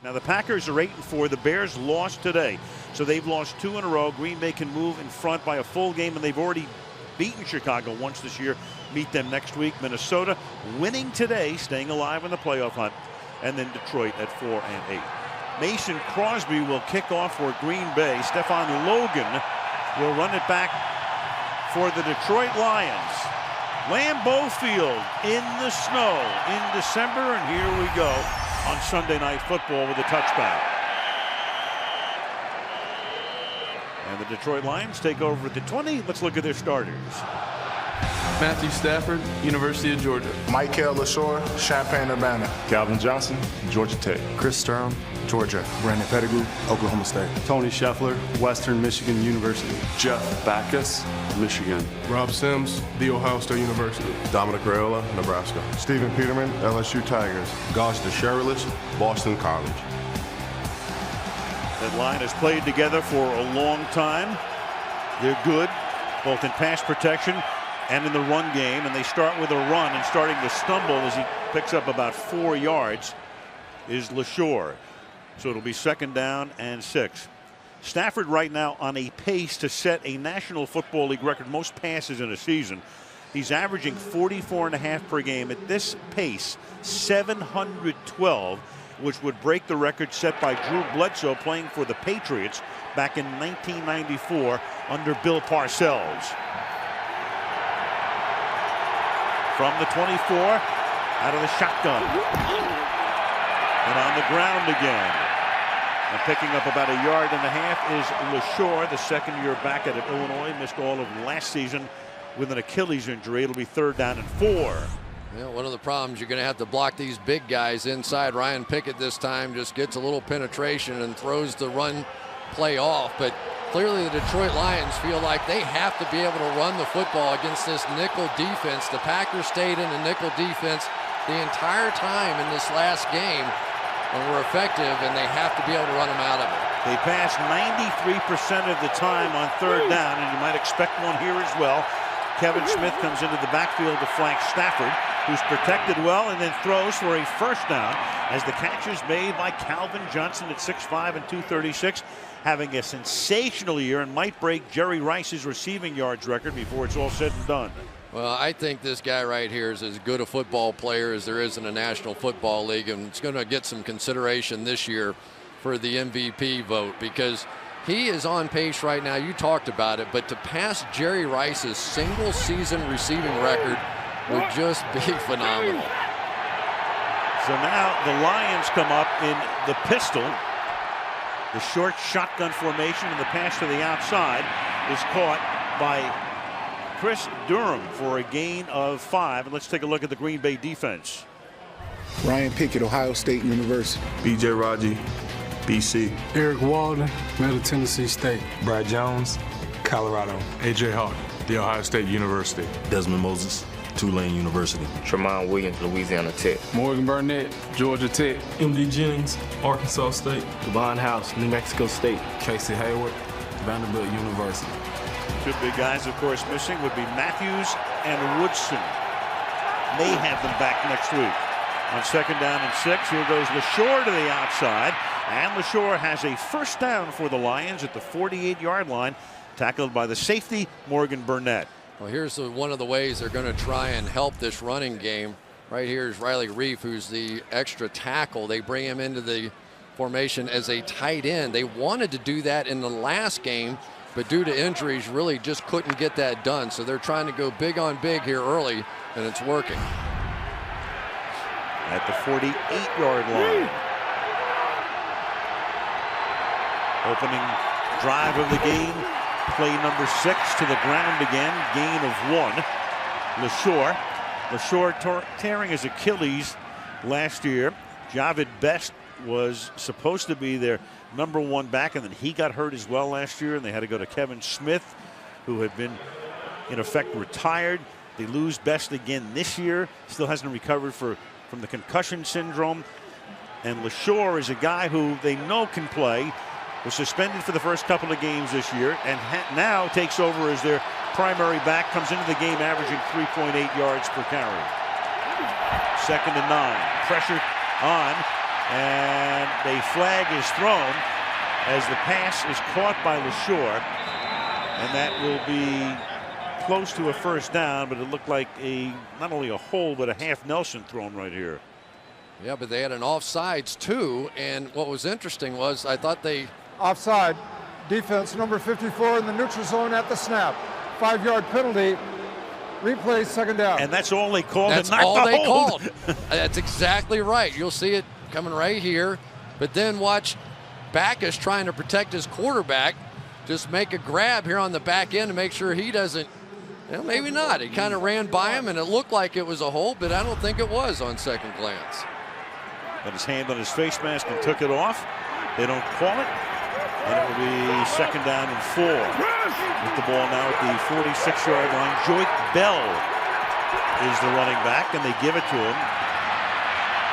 Now the Packers are 8-4. The Bears lost today, so they've lost 2 in a row. Green Bay can move in front by a full game, and they've already beaten Chicago once this year. Meet them next week. Minnesota winning today, staying alive in the playoff hunt, and then Detroit at 4-8. Mason Crosby will kick off for Green Bay. Stefan Logan will run it back for the Detroit Lions. Lambeau Field in the snow in December, and here we go on Sunday Night Football with a touchback. And the Detroit Lions take over at the 20. Let's look at their starters. Matthew Stafford, University of Georgia. Michael LaShore, Champaign-Urbana. Calvin Johnson, Georgia Tech. Chris Sturm, Georgia. Brandon Pettigrew, Oklahoma State. Tony Scheffler, Western Michigan University. Jeff Backus, Michigan. Rob Sims, The Ohio State University. Dominic Raiola, Nebraska. Stephen Peterman, LSU Tigers. Gosh DeSherilich, Boston College. That line has played together for a long time. They're good, both in pass protection and in the run game, and they start with a run, and starting to stumble as he picks up about 4 yards is LaShore. So it'll be 2nd down and 6. Stafford right now on a pace to set a National Football League record, most passes in a season. He's averaging 44.5 per game. At this pace, 712, which would break the record set by Drew Bledsoe playing for the Patriots back in 1994 under Bill Parcells. From the 24, out of the shotgun. And on the ground again. And picking up about 1.5 yards is LaShore, the second-year back out of Illinois. Missed all of last season with an Achilles injury. It'll be 3rd down and 4. Yeah, one of the problems, you're going to have to block these big guys inside. Ryan Pickett this time just gets a little penetration and throws the run play off. But clearly the Detroit Lions feel like they have to be able to run the football against this nickel defense. The Packers stayed in the nickel defense the entire time in this last game and were effective, and they have to be able to run them out of it. They passed 93% of the time on 3rd down, and you might expect one here as well. Kevin Smith comes into the backfield to flank Stafford, who's protected well and then throws for a 1st down as the catch is made by Calvin Johnson at 6'5" and 236, having a sensational year and might break Jerry Rice's receiving yards record before it's all said and done. Well, I think this guy right here is as good a football player as there is in the National Football League, and it's going to get some consideration this year for the MVP vote because he is on pace right now. You talked about it, but to pass Jerry Rice's single-season receiving record would just be phenomenal. So now the Lions come up in the pistol. The short shotgun formation, and the pass to the outside is caught by Chris Durham for a gain of 5. And let's take a look at the Green Bay defense. Ryan Pickett, Ohio State University. B.J. Raji, BC. Eric Walden, Middle Tennessee State. Brad Jones, Colorado. A.J. Hawk, The Ohio State University. Desmond Moses, Tulane University. Tremont Williams, Louisiana Tech. Morgan Burnett, Georgia Tech. M.D. Jennings, Arkansas State. Devon House, New Mexico State. Casey Hayward, Vanderbilt University. 2 big guys, of course, missing would be Matthews and Woodson. May have them back next week. On 2nd down and 6, here goes LaShore to the outside. And LaShore has a 1st down for the Lions at the 48-yard line, tackled by the safety, Morgan Burnett. Well, here's one of the ways they're going to try and help this running game. Right here is Riley Reif, who's the extra tackle. They bring him into the formation as a tight end. They wanted to do that in the last game, but due to injuries, really just couldn't get that done. So they're trying to go big on big here early, and it's working. At the 48-yard line. Opening drive of the game. Play number 6 to the ground again. Gain of 1. LaShore tearing his Achilles last year. Javid Best was supposed to be their number 1 back, and then he got hurt as well last year, and they had to go to Kevin Smith, who had been in effect retired. They lose Best again this year. Still hasn't recovered from the concussion syndrome. And LaShore is a guy who they know can play. Was suspended for the first couple of games this year, and now takes over as their primary back. Comes into the game averaging 3.8 yards per carry. 2nd and 9. Pressure on And a flag is thrown as the pass is caught by LaShore. And that will be close to a first down, but it looked like not only a hole, but a half Nelson thrown right here. Yeah, but they had an offsides too. And what was interesting was I thought they... Offside. Defense number 54 in the neutral zone at the snap. 5-yard penalty. Replay, second down. And that's all they called. That's all they called. That's exactly right. You'll see it coming right here. But then watch Backus trying to protect his quarterback. Just make a grab here on the back end to make sure he doesn't. Well, maybe not. He kind of ran by him, and it looked like it was a hole, but I don't think it was on second glance. Got his hand on his face mask and took it off. They don't call it. And it will be second down and 4. With the ball now at the 46-yard line. Joik Bell is the running back, and they give it to him.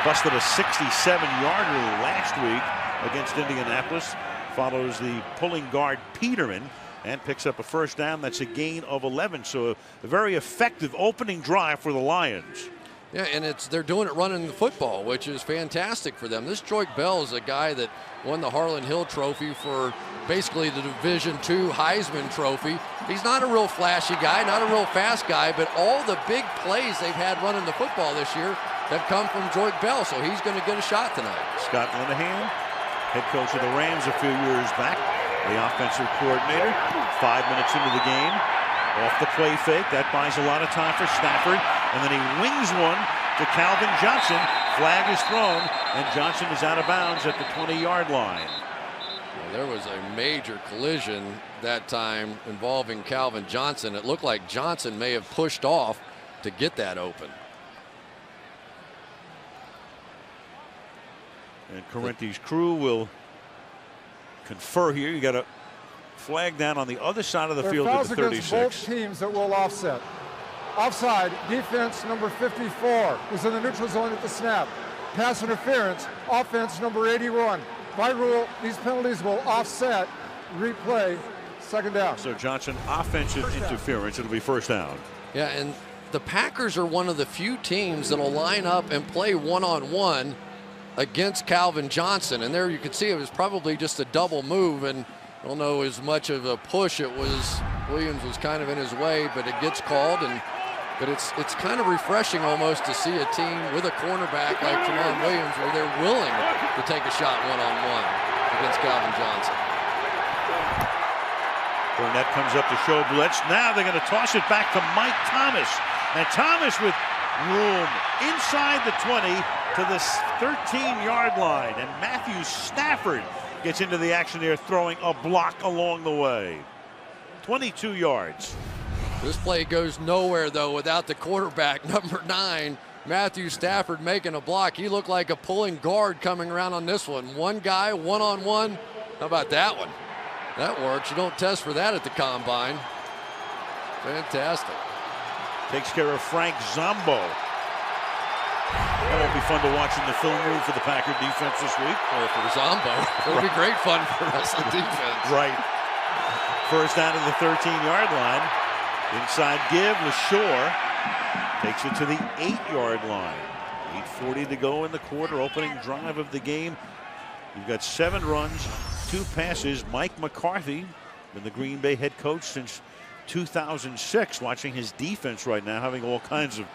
Busted a 67-yarder last week against Indianapolis. Follows the pulling guard Peterman and picks up a first down. That's a gain of 11. So a very effective opening drive for the Lions. Yeah, and they're doing it running the football, which is fantastic for them. This Joik Bell is a guy that won the Harlan Hill Trophy for basically the Division II Heisman Trophy. He's not a real flashy guy, not a real fast guy, but all the big plays they've had running the football this year have come from Joik Bell, so he's going to get a shot tonight. Scott Linehan, head coach of the Rams a few years back, the offensive coordinator. 5 minutes into the game. Off the play fake. That buys a lot of time for Stafford. And then he wings one to Calvin Johnson. Flag is thrown, and Johnson is out of bounds at the 20-yard line. Well, there was a major collision that time involving Calvin Johnson. It looked like Johnson may have pushed off to get that open. And Correnti's crew will confer here. You got a flag down on the other side of the field at the 36. Both teams that will offset. Offside, defense number 54 was in the neutral zone at the snap. Pass interference, offense number 81. By rule, these penalties will offset. Replay, second down. So Johnson, offensive interference. It'll be first down. Yeah, and the Packers are one of the few teams that'll line up and play one-on-one against Calvin Johnson. And there you can see it was probably just a double move, and I don't know as much of a push it was. Williams was kind of in his way, but it gets called. But it's kind of refreshing almost to see a team with a cornerback like Tramon Williams where they're willing to take a shot one-on-one against Calvin Johnson. Burnett comes up to show blitz. Now they're going to toss it back to Mike Thomas. And Thomas with room inside the 20 to the 13-yard line. And Matthew Stafford gets into the action there, throwing a block along the way. 22 yards. This play goes nowhere, though, without the quarterback, number 9, Matthew Stafford, making a block. He looked like a pulling guard coming around on this one. One guy, one-on-one. How about that one? That works. You don't test for that at the combine. Fantastic. Takes care of Frank Zombo. That won't be fun to watch in the film room for the Packer defense this week. Or for Zombo. It'll be great fun for us on defense. Right. First down to the 13-yard line. Inside give, LaShore takes it to the 8-yard line. 8:40 to go in the quarter, opening drive of the game. You've got 7 runs, 2 passes. Mike McCarthy, been the Green Bay head coach since 2006, watching his defense right now, having all kinds of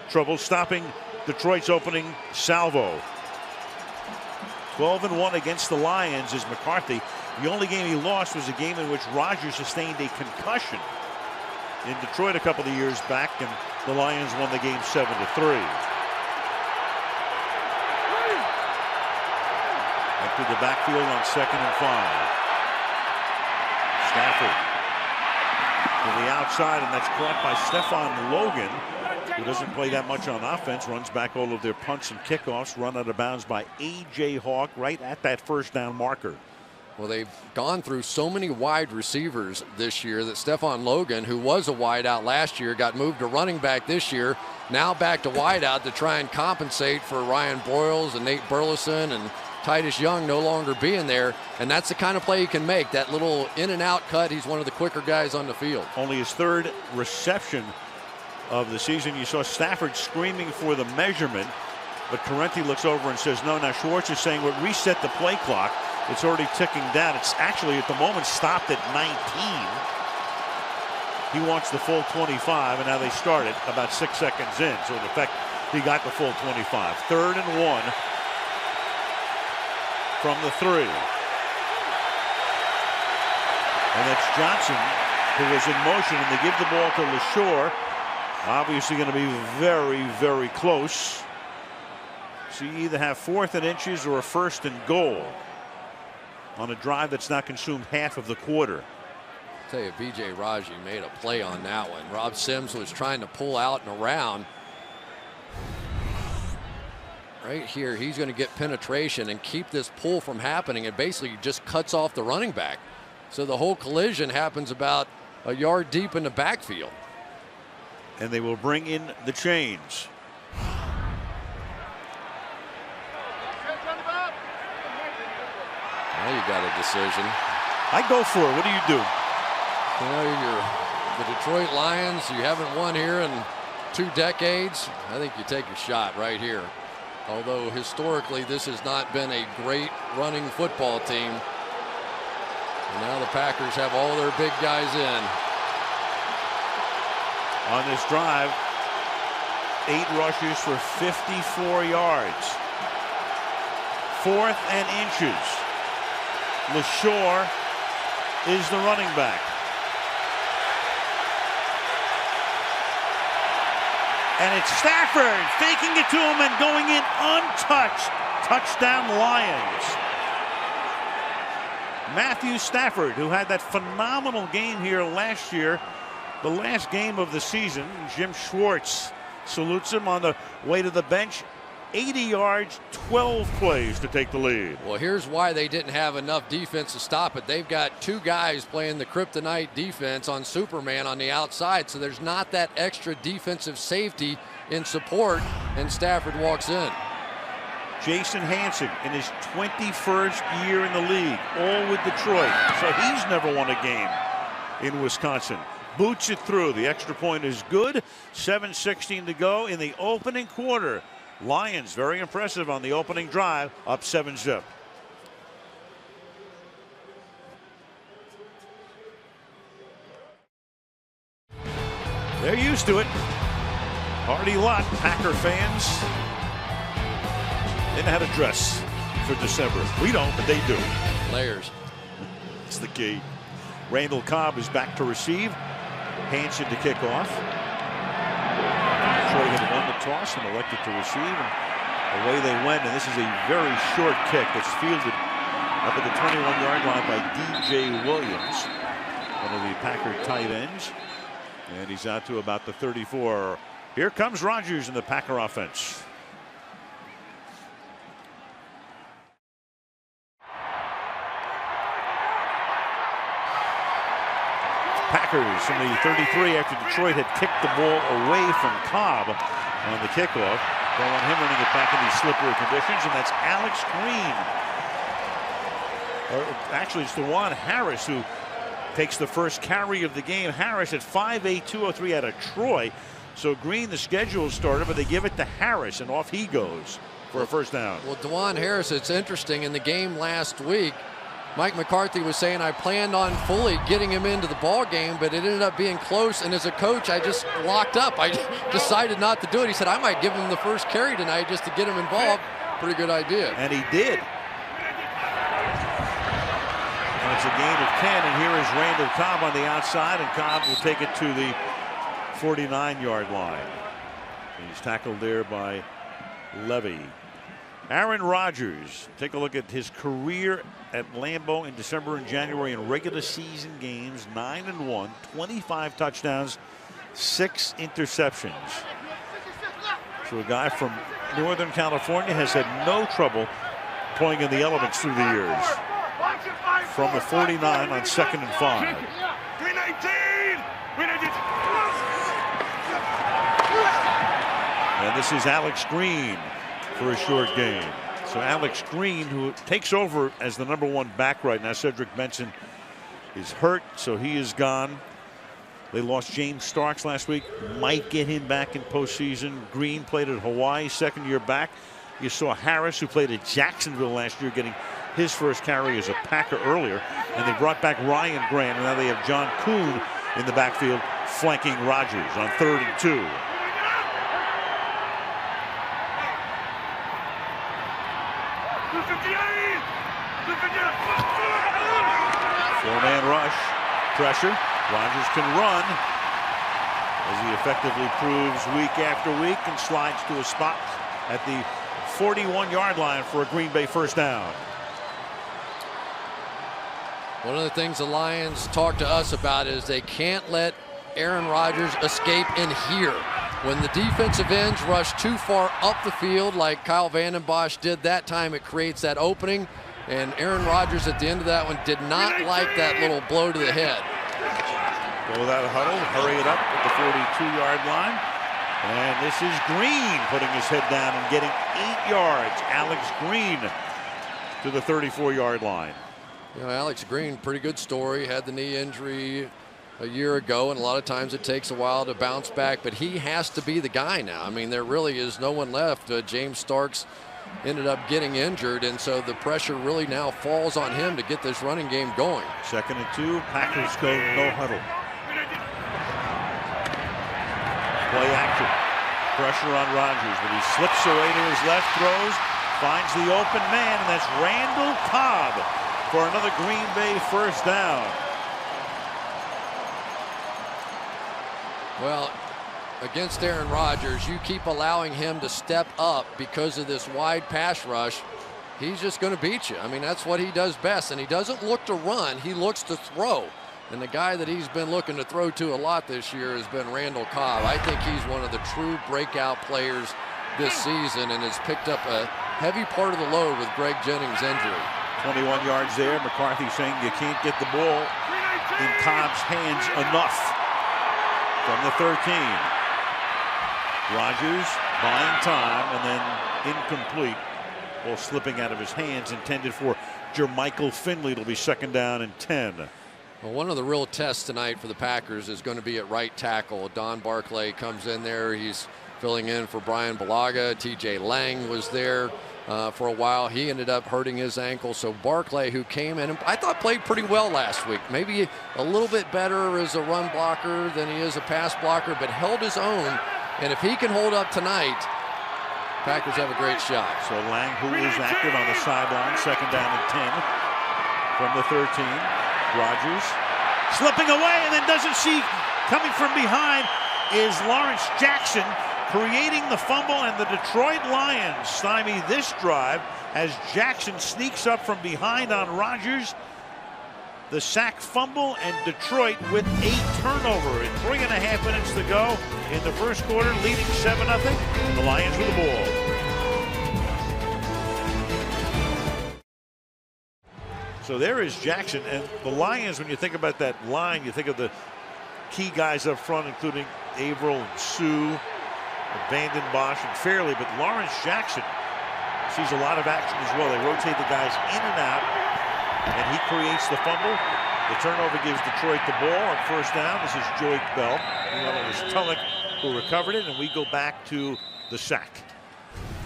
trouble stopping Detroit's opening salvo. 12-1 against the Lions is McCarthy. The only game he lost was a game in which Rodgers sustained a concussion in Detroit a couple of years back, and the Lions won the game 7-3. Into the backfield on 2nd and 5. Stafford to the outside, and that's caught by Stephon Logan, who doesn't play that much on offense. Runs back all of their punts and kickoffs, run out of bounds by A.J. Hawk right at that first down marker. Well, they've gone through so many wide receivers this year that Stephon Logan, who was a wideout last year, got moved to running back this year. Now back to wideout to try and compensate for Ryan Broyles and Nate Burleson and Titus Young no longer being there. And that's the kind of play he can make, that little in and out cut. He's one of the quicker guys on the field. Only his 3rd reception of the season. You saw Stafford screaming for the measurement. But Correnti looks over and says no. Now Schwartz is saying we'll reset the play clock. It's already ticking down. It's actually at the moment stopped at 19. He wants the full 25, and now they start it about 6 seconds in. So in effect, he got the full 25. 3rd and 1 from the 3. And that's Johnson who is in motion, and they give the ball to LaShore. Obviously going to be very, very close. So you either have 4th and inches or a 1st and goal on a drive that's not consumed half of the quarter. I'll tell you, B.J. Raji made a play on that one. Rob Sims was trying to pull out and around. Right here, he's going to get penetration and keep this pull from happening, and basically just cuts off the running back. So the whole collision happens about a yard deep in the backfield. And they will bring in the chains. Now you got a decision. I go for it. What do you do? You know, you're the Detroit Lions. You haven't won here in 2 decades. I think you take a shot right here. Although historically this has not been a great running football team. And now the Packers have all their big guys in. On this drive, 8 rushes for 54 yards. 4th and inches. LaShore is the running back. And it's Stafford faking it to him and going in untouched. Touchdown Lions. Matthew Stafford, who had that phenomenal game here last year, the last game of the season. Jim Schwartz salutes him on the way to the bench. 80 yards, 12 plays to take the lead. Well, here's why they didn't have enough defense to stop it. They've got 2 guys playing the kryptonite defense on Superman on the outside, so there's not that extra defensive safety in support, and Stafford walks in. Jason Hansen in his 21st year in the league, all with Detroit, so he's never won a game in Wisconsin. Boots it through. The extra point is good. 7:16 to go in the opening quarter. Lions very impressive on the opening drive, up 7-zip. They're used to it. Hardy lot, Packer fans. They know how to dress for December. We don't, but they do. Layers. It's the key. Randall Cobb is back to receive. Hansen to kick off. Detroit had won the toss and elected to receive, and away they went. And this is a very short kick that's fielded up at the 21-yard line by D.J. Williams, one of the Packer tight ends, and he's out to about the 34. Here comes Rodgers in the Packer offense. Packers from the 33 after Detroit had kicked the ball away from Cobb on the kickoff. Don't want him running it back in these slippery conditions, and that's Alex Green. Or actually, it's DeJuan Harris who takes the first carry of the game. Harris at 5'8", 203 out of Troy. So Green, the schedule started, but they give it to Harris, and off he goes for a first down. Well, DeJuan Harris, it's interesting. In the game last week, Mike McCarthy was saying I planned on fully getting him into the ball game, but it ended up being close. And as a coach, I just locked up. I decided not to do it. He said I might give him the first carry tonight just to get him involved. Pretty good idea. And he did. And it's a gain of 10. And here is Randall Cobb on the outside, and Cobb will take it to the 49-yard line. He's tackled there by Levy. Aaron Rodgers, take a look at his career at Lambeau in December and January in regular season games. 9-1, 25 touchdowns, 6 interceptions. So a guy from Northern California has had no trouble playing in the elements through the years. From the 49 on 2nd and 5. And this is Alex Green for a short game. So Alex Green, who takes over as the #1 back right now. Cedric Benson is hurt, so he is gone. They lost James Starks last week. Might get him back in postseason. Green played at Hawaii, 2nd year back. You saw Harris, who played at Jacksonville last year, getting his first carry as a Packer earlier. And they brought back Ryan Grant, and now they have John Kuhn in the backfield flanking Rodgers on 3rd and 2. Four-man rush, pressure. Rodgers can run, as he effectively proves week after week, and slides to a spot at the 41-yard line for a Green Bay first down. One of the things the Lions talk to us about is they can't let Aaron Rodgers escape in here. When the defensive ends rush too far up the field, like Kyle Vanden Bosch did that time, it creates that opening. And Aaron Rodgers at the end of that one did not like that little blow to the head. Go without a huddle, hurry it up at the 42-yard line. And this is Green putting his head down and getting 8 yards. Alex Green to the 34-yard line. You know, Alex Green, pretty good story. Had the knee injury a year ago, and a lot of times it takes a while to bounce back, but he has to be the guy now. I mean, there really is no one left. James Starks ended up getting injured, and so the pressure really now falls on him to get this running game going. 2nd and 2, Packers go no huddle. Play action. Pressure on Rodgers, but he slips away to his left, throws, finds the open man, and that's Randall Cobb for another Green Bay first down. Well, against Aaron Rodgers, you keep allowing him to step up because of this wide pass rush. He's just going to beat you. I mean, that's what he does best, and he doesn't look to run, he looks to throw. And the guy that he's been looking to throw to a lot this year has been Randall Cobb. I think he's one of the true breakout players this season and has picked up a heavy part of the load with Greg Jennings' injury. 21 yards there. McCarthy saying you can't get the ball in Cobb's hands enough. From the 13. Rodgers buying time and then incomplete. Ball slipping out of his hands, intended for Jermichael Finley. It'll be 2nd down and 10. Well, one of the real tests tonight for the Packers is going to be at right tackle. Don Barclay comes in there. He's filling in for Brian Balaga. TJ Lang was there for a while. He ended up hurting his ankle. So Barclay, who came in and I thought played pretty well last week, maybe a little bit better as a run blocker than he is a pass blocker, but held his own. And if he can hold up tonight, Packers have a great shot. So Lang, who is active on the sideline, 2nd down and 10 from the 13. Rodgers slipping away and then doesn't see, coming from behind is Lawrence Jackson, creating the fumble, and the Detroit Lions stymie this drive as Jackson sneaks up from behind on Rodgers. The sack, fumble, and Detroit with a turnover. In 3.5 minutes to go in the first quarter, leading 7-0, and the Lions with the ball. So there is Jackson, and the Lions, when you think about that line, you think of the key guys up front, including Averill and Sue, Vanden Bosch and Fairley, but Lawrence Jackson sees a lot of action as well. They rotate the guys in and out, and he creates the fumble. The turnover gives Detroit the ball on 1st down. This is Joik Bell. It was Tulloch who recovered it, and we go back to the sack.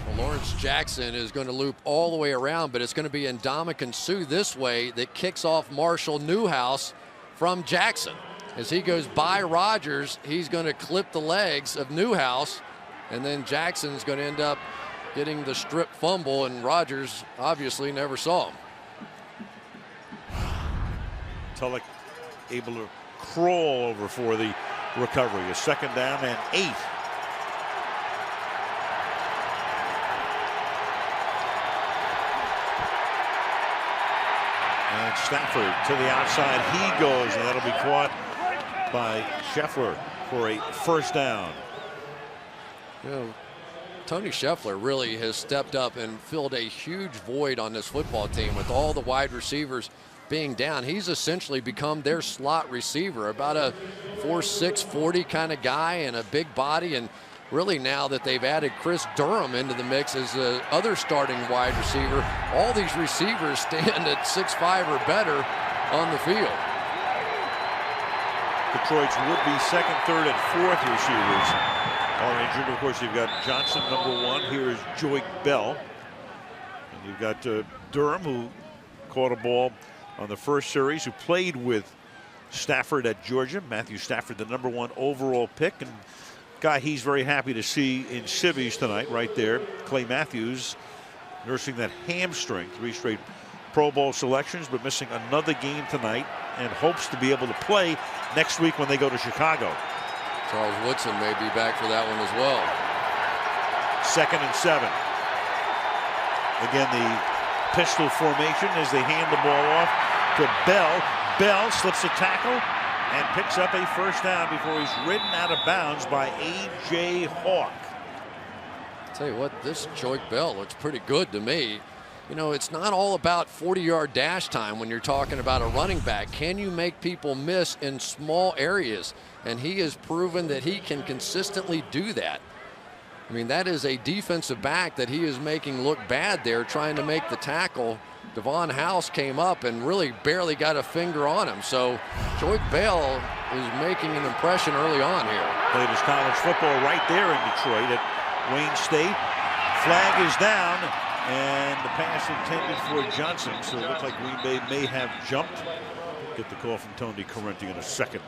Well, Lawrence Jackson is going to loop all the way around, but it's going to be Ndamukong Suh this way that kicks off Marshall Newhouse from Jackson. As he goes by Rodgers, he's going to clip the legs of Newhouse, and then Jackson's going to end up getting the strip fumble, and Rodgers obviously never saw him. Tulloch able to crawl over for the recovery. A 2nd down and 8. And Stafford to the outside. He goes, and that'll be caught by Scheffler for a 1st down. You know, Tony Scheffler really has stepped up and filled a huge void on this football team with all the wide receivers being down. He's essentially become their slot receiver, about a 4'6", 40 kind of guy and a big body. And really now that they've added Chris Durham into the mix as the other starting wide receiver, all these receivers stand at 6'5" or better on the field. Detroit's would-be 2nd, 3rd, and 4th receivers are injured. Of course, you've got Johnson, number 1. Here is Joik Bell. You've got Durham, who caught a ball on the first series, who played with Stafford at Georgia. Matthew Stafford, the #1 overall pick, and guy he's very happy to see in civvies tonight, right there. Clay Matthews nursing that hamstring, 3 straight Pro Bowl selections, but missing another game tonight, and hopes to be able to play next week when they go to Chicago. Charles Woodson may be back for that one as well. 2nd and 7. Again, the pistol formation as they hand the ball off to Bell. Bell slips a tackle and picks up a first down before he's ridden out of bounds by A.J. Hawk. Tell you what, this Joique Bell looks pretty good to me. You know, it's not all about 40-yard dash time when you're talking about a running back. Can you make people miss in small areas? And he has proven that he can consistently do that. I mean, that is a defensive back that he is making look bad there, trying to make the tackle. Devon House came up and really barely got a finger on him. So Joique Bell is making an impression early on here. Played his college football right there in Detroit at Wayne State. Flag is down, and the pass intended for Johnson. So it looks like Green Bay may have jumped. Get the call from Tony Correnti in a second.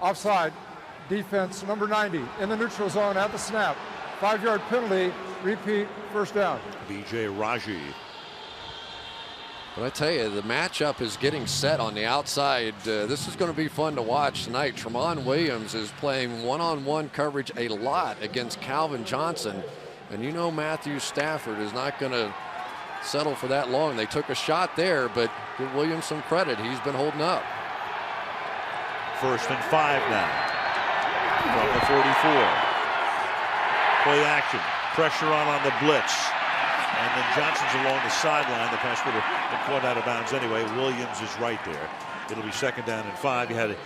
Offside, defense number 90 in the neutral zone at the snap. 5-yard penalty, repeat, first down. B.J. Raji. But I tell you, the matchup is getting set on the outside. This is going to be fun to watch tonight. Tramon Williams is playing one-on-one coverage a lot against Calvin Johnson. And you know Matthew Stafford is not going to settle for that long. They took a shot there, but give Williams some credit. He's been holding up. 1st and 5 now from the 44. Play action, pressure on the blitz, and then Johnson's along the sideline. The pass would have been caught out of bounds anyway. Williams is right there. It'll be 2nd down and 5. You had a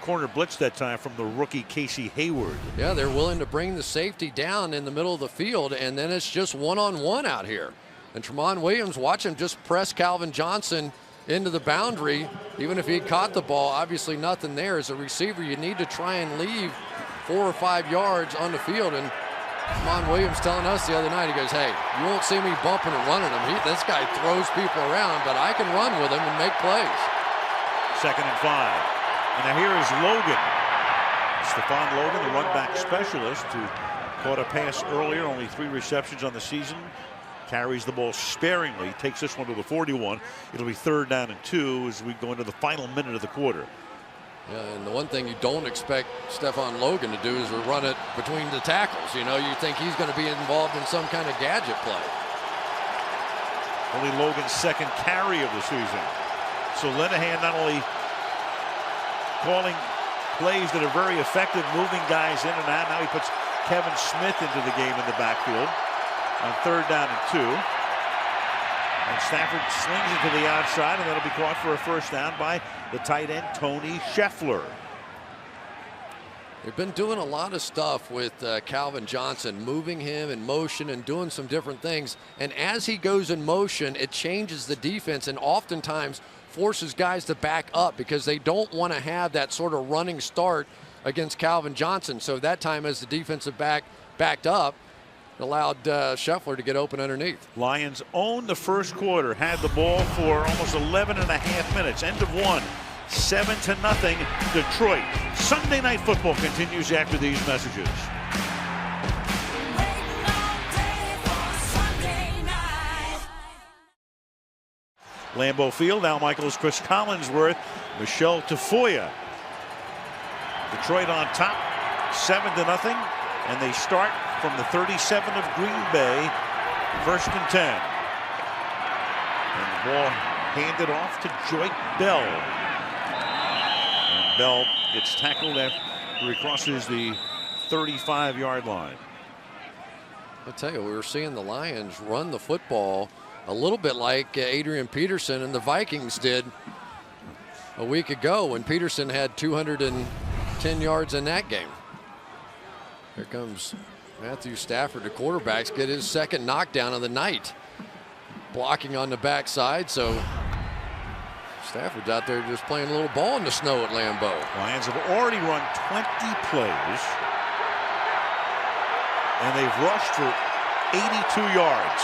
corner blitz that time from the rookie Casey Hayward. Yeah, they're willing to bring the safety down in the middle of the field, and then it's just one-on-one out here. And Tramon Williams, watch him just press Calvin Johnson into the boundary. Even if he caught the ball, obviously nothing there. As a receiver, you need to try and leave 4 or 5 yards on the field. And Tramon Williams telling us the other night, he goes, hey, you won't see me bumping and running him. This guy throws people around, but I can run with him and make plays. 2nd and 5. And now here is Logan. Stephon Logan, the run back specialist, who caught a pass earlier, only 3 receptions on the season. Carries the ball sparingly, takes this one to the 41. It'll be 3rd down and 2 as we go into the final minute of the quarter. Yeah, and the one thing you don't expect Stephon Logan to do is to run it between the tackles. You know, you think he's going to be involved in some kind of gadget play. Only Logan's 2nd carry of the season. So Linehan not only calling plays that are very effective, moving guys in and out. Now he puts Kevin Smith into the game in the backfield on 3rd down and 2. And Stafford slings it to the outside, and that'll be caught for a first down by the tight end, Tony Scheffler. They've been doing a lot of stuff with Calvin Johnson, moving him in motion and doing some different things. And as he goes in motion, it changes the defense and oftentimes forces guys to back up because they don't want to have that sort of running start against Calvin Johnson. So that time as the defensive back backed up, allowed Scheffler to get open underneath. Lions owned the first quarter, had the ball for almost 11 and a half minutes. End of 1, 7-0 Detroit. Sunday Night Football continues after these messages. Lambeau Field, Al Michaels, Chris Collinsworth, Michelle Tafoya. Detroit on top, 7-0, and they start from the 37 of Green Bay, 1st and 10. And the ball handed off to Joique Bell. And Bell gets tackled after he crosses the 35-yard line. I tell you, we were seeing the Lions run the football a little bit like Adrian Peterson and the Vikings did a week ago when Peterson had 210 yards in that game. Here comes Matthew Stafford, the quarterbacks, get his 2nd knockdown of the night. Blocking on the backside, so Stafford's out there just playing a little ball in the snow at Lambeau. Lions have already run 20 plays. and they've rushed for 82 yards.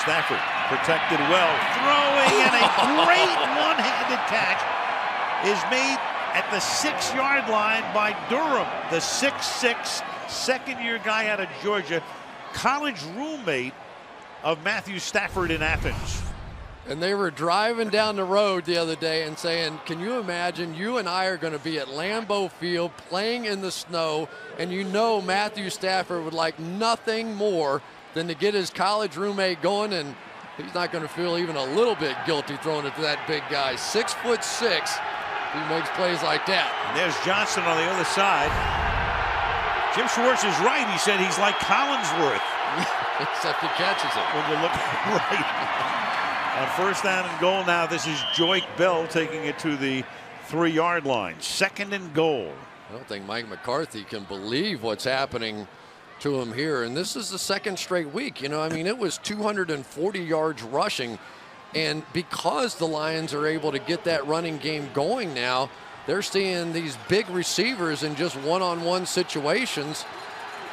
Stafford protected well, throwing, and a great one-handed catch is made at the 6-yard line by Durham, the 6'6", second-year guy out of Georgia, college roommate of Matthew Stafford in Athens. And they were driving down the road the other day and saying, can you imagine you and I are going to be at Lambeau Field playing in the snow, and you know Matthew Stafford would like nothing more than to get his college roommate going, and he's not going to feel even a little bit guilty throwing it to that big guy. 6'6", he makes plays like that. And there's Johnson on the other side. Jim Schwartz is right. He said he's like Collinsworth. Except he catches it. When you look right. On first down and goal now, this is Joique Bell taking it to the 3-yard line. 2nd and goal. I don't think Mike McCarthy can believe what's happening to him here. And this is the 2nd straight week. You know, I mean, it was 240 yards rushing. And because the Lions are able to get that running game going now, they're seeing these big receivers in just one-on-one situations.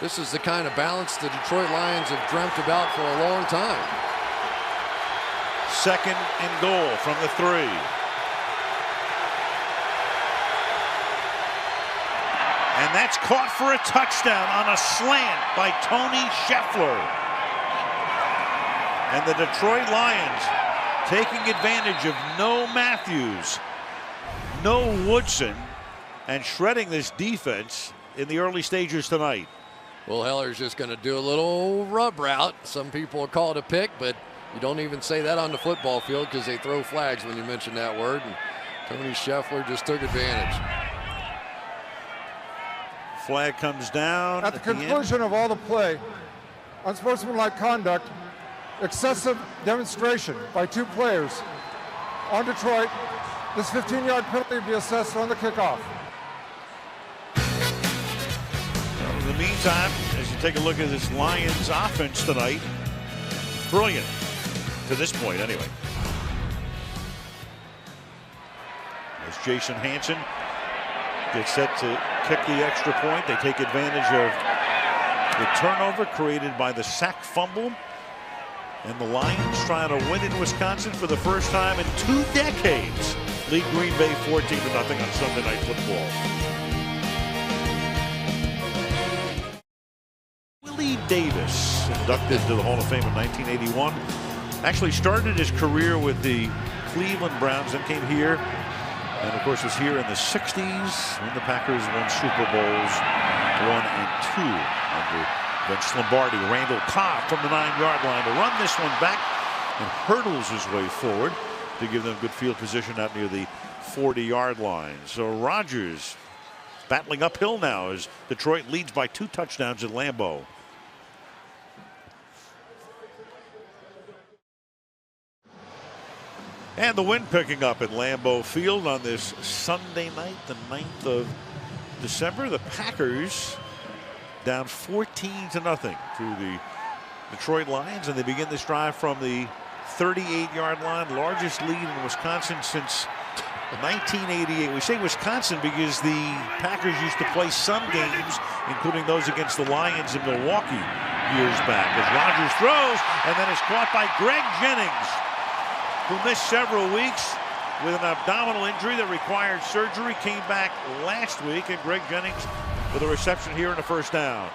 This is the kind of balance the Detroit Lions have dreamt about for a long time. 2nd and goal from the 3. And that's caught for a touchdown on a slant by Tony Scheffler. And the Detroit Lions taking advantage of no Matthews, no Woodson, and shredding this defense in the early stages tonight. Will Heller's just going to do a little rub route. Some people call it a pick, but you don't even say that on the football field because they throw flags when you mention that word. And Tony Scheffler just took advantage. Flag comes down. At the conclusion of all the play, unsportsmanlike conduct, excessive demonstration by 2 players on Detroit. This 15-yard penalty will be assessed on the kickoff. In the meantime, as you take a look at this Lions offense tonight, brilliant to this point anyway. As Jason Hanson gets set to kick the extra point, they take advantage of the turnover created by the sack fumble. And the Lions trying to win in Wisconsin for the first time in 2 decades. Lead Green Bay 14-0 on Sunday Night Football. Willie Davis, inducted to the Hall of Fame in 1981. Actually started his career with the Cleveland Browns, then came here. And of course was here in the 60s when the Packers won Super Bowls 1 and 2 under Vince Lombardi. Randall Cobb from the 9-yard line to run this one back and hurdles his way forward to give them good field position out near the 40-yard line. So Rodgers battling uphill now as Detroit leads by 2 touchdowns at Lambeau. And the wind picking up at Lambeau Field on this Sunday night, the 9th of December. The Packers down 14-0 to the Detroit Lions, and they begin this drive from the 38-yard line, largest lead in Wisconsin since 1988. We say Wisconsin because the Packers used to play some games, including those against the Lions in Milwaukee years back. As Rodgers throws, and then is caught by Greg Jennings, who missed several weeks with an abdominal injury that required surgery, came back last week, and Greg Jennings with a reception here in the first down.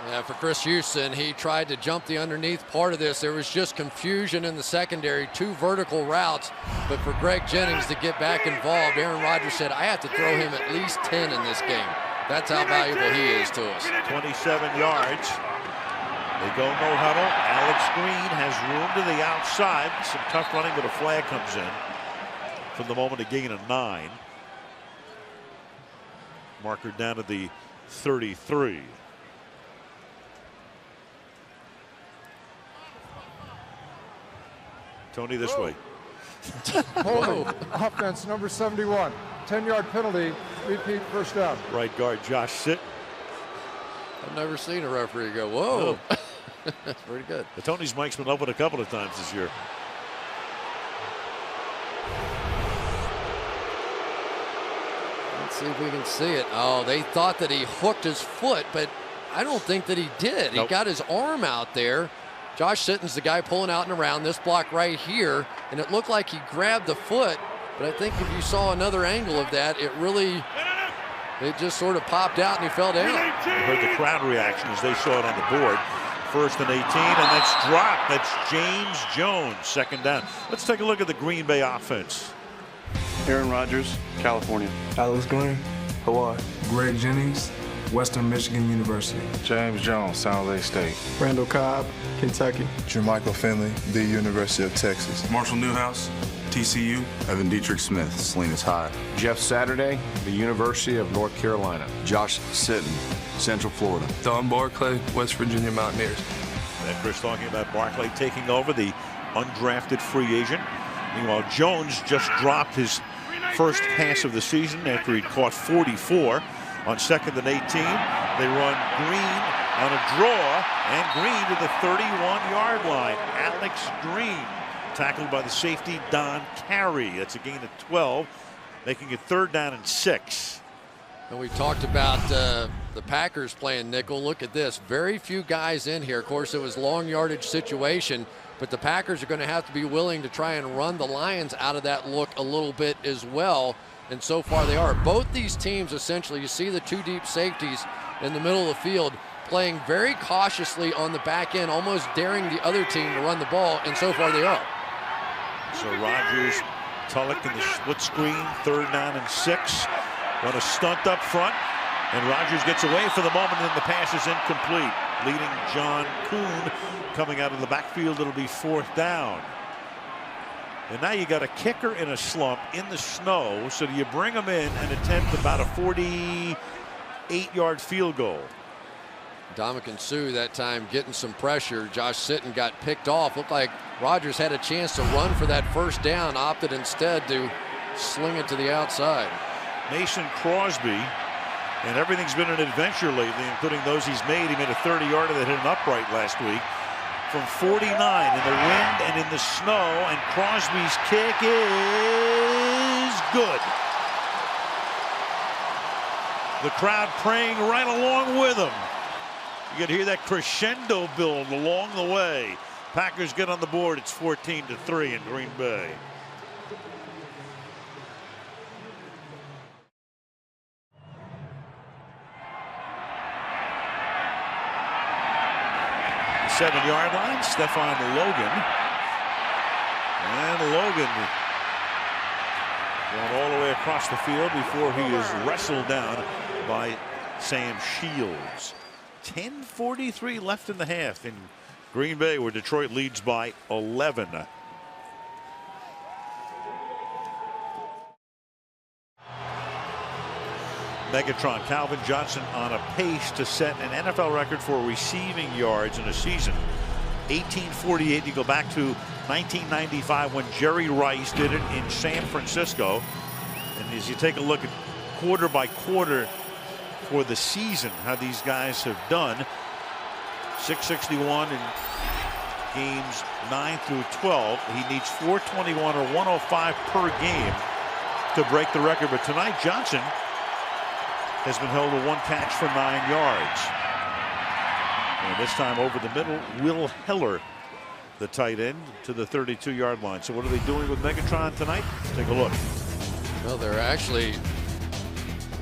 Yeah, for Chris Houston, he tried to jump the underneath part of this. There was just confusion in the secondary, 2 vertical routes. But for Greg Jennings to get back involved, Aaron Rodgers said, I have to throw him at least 10 in this game. That's how valuable he is to us. 27 yards. They go no huddle. Alex Green has room to the outside. Some tough running, but a flag comes in from the moment, a gain of 9. Marker down at the 33. Tony this way. Holding, offense number 71. 10-yard penalty, repeat first down. Right guard Josh Sitt. I've never seen a referee go, whoa. No. That's pretty good. The Tony's mic's been open a couple of times this year. see if we can see it. Oh, they thought that he hooked his foot, but I don't think that he did. Nope. He got his arm out there. Josh Sitton's the guy pulling out and around this block right here, and it looked like he grabbed the foot, but I think if you saw another angle of that, it just sort of popped out and he fell down. You heard the crowd reaction as they saw it on the board. 1st and 18, and that's dropped. That's James Jones, 2nd down. Let's take a look at the Green Bay offense. Aaron Rodgers, California. Alex Glenn, Hawaii. Greg Jennings, Western Michigan University. James Jones, San Jose State. Randall Cobb, Kentucky. Jermichael Finley, the University of Texas. Marshall Newhouse, TCU. Evan Dietrich Smith, Salinas High. Jeff Saturday, the University of North Carolina. Josh Sitton, Central Florida. Don Barclay, West Virginia Mountaineers. And Chris talking about Barclay taking over, the undrafted free agent. Meanwhile, Jones just dropped his first pass of the season after he'd caught 44 on 2nd and 18. They run Green on a draw, and Green to the 31-yard line. Alex Green tackled by the safety Don Carey. That's a gain of 12, making it 3rd down and 6. And we talked about the Packers playing nickel. Look at this. Very few guys in here. Of course, it was long yardage situation, but the Packers are going to have to be willing to try and run the Lions out of that look a little bit as well. And so far they are. Both these teams, essentially, you see the 2 deep safeties in the middle of the field playing very cautiously on the back end, almost daring the other team to run the ball, and so far they are. So Rodgers, Tulloch in the split screen, 3rd down and 6. Run a stunt up front, and Rodgers gets away for the moment, and the pass is incomplete, leading John Kuhn coming out of the backfield. It'll be 4th down. And now you got a kicker in a slump in the snow, so do you bring him in and attempt about a 48-yard field goal? Dominican Sue that time getting some pressure. Josh Sitton got picked off. Looked like Rodgers had a chance to run for that 1st down, opted instead to sling it to the outside. Mason Crosby, and everything's been an adventure lately, including those he's made. He made a 30-yarder that hit an upright last week from 49 in the wind and in the snow, and Crosby's kick is good. The crowd praying right along with him. You can hear that crescendo build along the way. Packers get on the board. It's 14-3 in Green Bay. The 7-yard line, Stephon Logan. And Logan going all the way across the field before he is wrestled down by Sam Shields. 10:43 left in the half in Green Bay, where Detroit leads by 11. Megatron Calvin Johnson on a pace to set an NFL record for receiving yards in a season. 1848. You go back to 1995 when Jerry Rice did it in San Francisco. And as you take a look at quarter by quarter for the season, how these guys have done, 661 in games 9 through 12. He needs 421 or 105 per game to break the record. But tonight, Johnson has been held to 1 catch for 9 yards. And this time over the middle, Will Heller, the tight end, to the 32-yard line. So what are they doing with Megatron tonight? Take a look. Well, they're actually a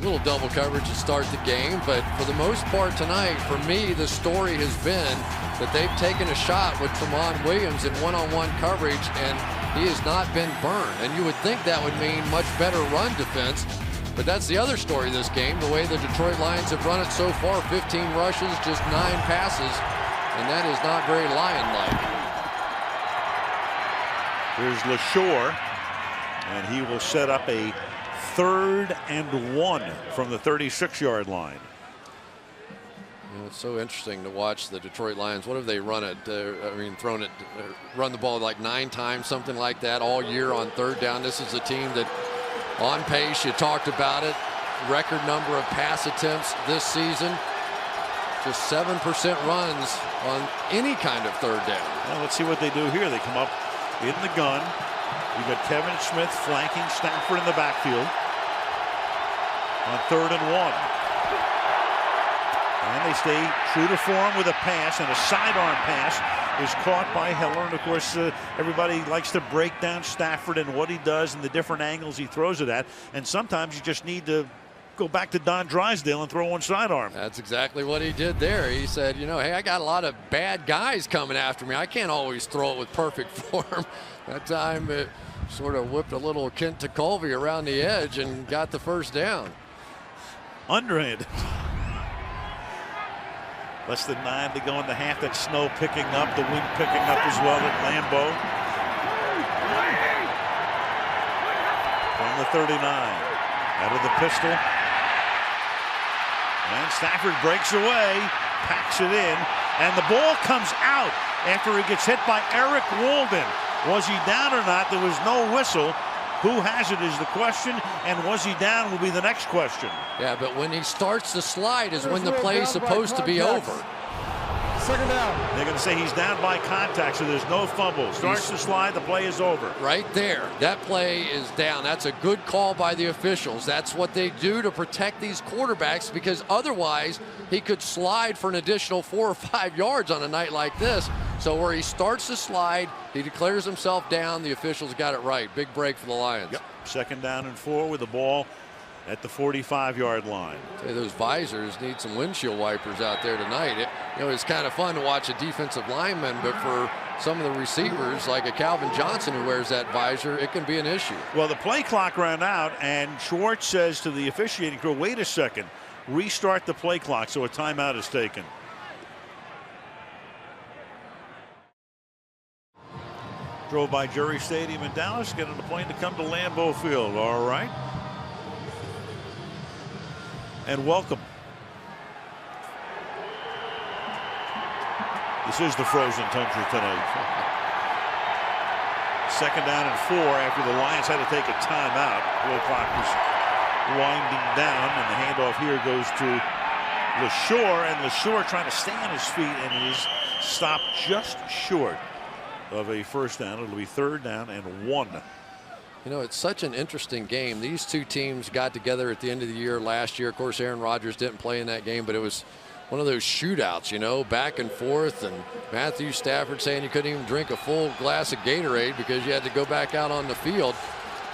little double coverage to start the game, but for the most part tonight, for me, the story has been that they've taken a shot with Tramon Williams in one-on-one coverage, and he has not been burned. And you would think that would mean much better run defense, but that's the other story of this game, the way the Detroit Lions have run it so far. 15 rushes, just 9 passes, and that is not very Lion-like. Here's LaShore, and he will set up a 3rd and 1 from the 36-yard line. You know, it's so interesting to watch the Detroit Lions. What have they run it? Run the ball like 9 times, something like that, all year on 3rd down. This is a team that, on pace, you talked about it, record number of pass attempts this season. Just 7% runs on any kind of 3rd down. Well, let's see what they do here. They come up in the gun. You've got Kevin Smith flanking Stafford in the backfield. on 3rd and 1. And they stay true to form with a pass, and a sidearm pass is caught by Heller. And of course, everybody likes to break down Stafford and what he does and the different angles he throws it at. And sometimes you just need to go back to Don Drysdale and throw one sidearm. That's exactly what he did there. He said, you know, hey, I got a lot of bad guys coming after me. I can't always throw it with perfect form. That time it sort of whipped a little Kent Colby around the edge and got the first down. Underhanded. Less than 9 to go in the half. That snow picking up, the wind picking up as well at Lambeau. From the 39, out of the pistol. And Stafford breaks away, packs it in, and the ball comes out after he gets hit by Eric Walden. Was he down or not? There was no whistle. Who has it is the question, and was he down will be the next question. Yeah, but when he starts to slide is when the play is supposed to be over. Second down. They're going to say he's down by contact, so there's no fumble. Starts to slide, the play is over. Right there. That play is down. That's a good call by the officials. That's what they do to protect these quarterbacks, because otherwise he could slide for an additional 4 or 5 yards on a night like this. So where he starts to slide, he declares himself down. The officials got it right. Big break for the Lions. Yep. 2nd down and 4 with the ball at the 45-yard line. Hey, those visors need some windshield wipers out there tonight. It's kind of fun to watch a defensive lineman, but for some of the receivers, like a Calvin Johnson who wears that visor, it can be an issue. Well, the play clock ran out, and Schwartz says to the officiating crew, wait a second, restart the play clock, so a timeout is taken. Drove by Jerry Stadium in Dallas, getting on the plane to come to Lambeau Field. All right. And welcome. This is the frozen tundra tonight. 2nd down and 4 after the Lions had to take a timeout. Play clock was winding down, and the handoff here goes to LaShore, and LaShore trying to stay on his feet, and he is stopped just short of a first down. It'll be 3rd down and 1. You know, it's such an interesting game. These two teams got together at the end of the year last year. Of course, Aaron Rodgers didn't play in that game, but it was one of those shootouts, you know, back and forth. And Matthew Stafford saying you couldn't even drink a full glass of Gatorade because you had to go back out on the field.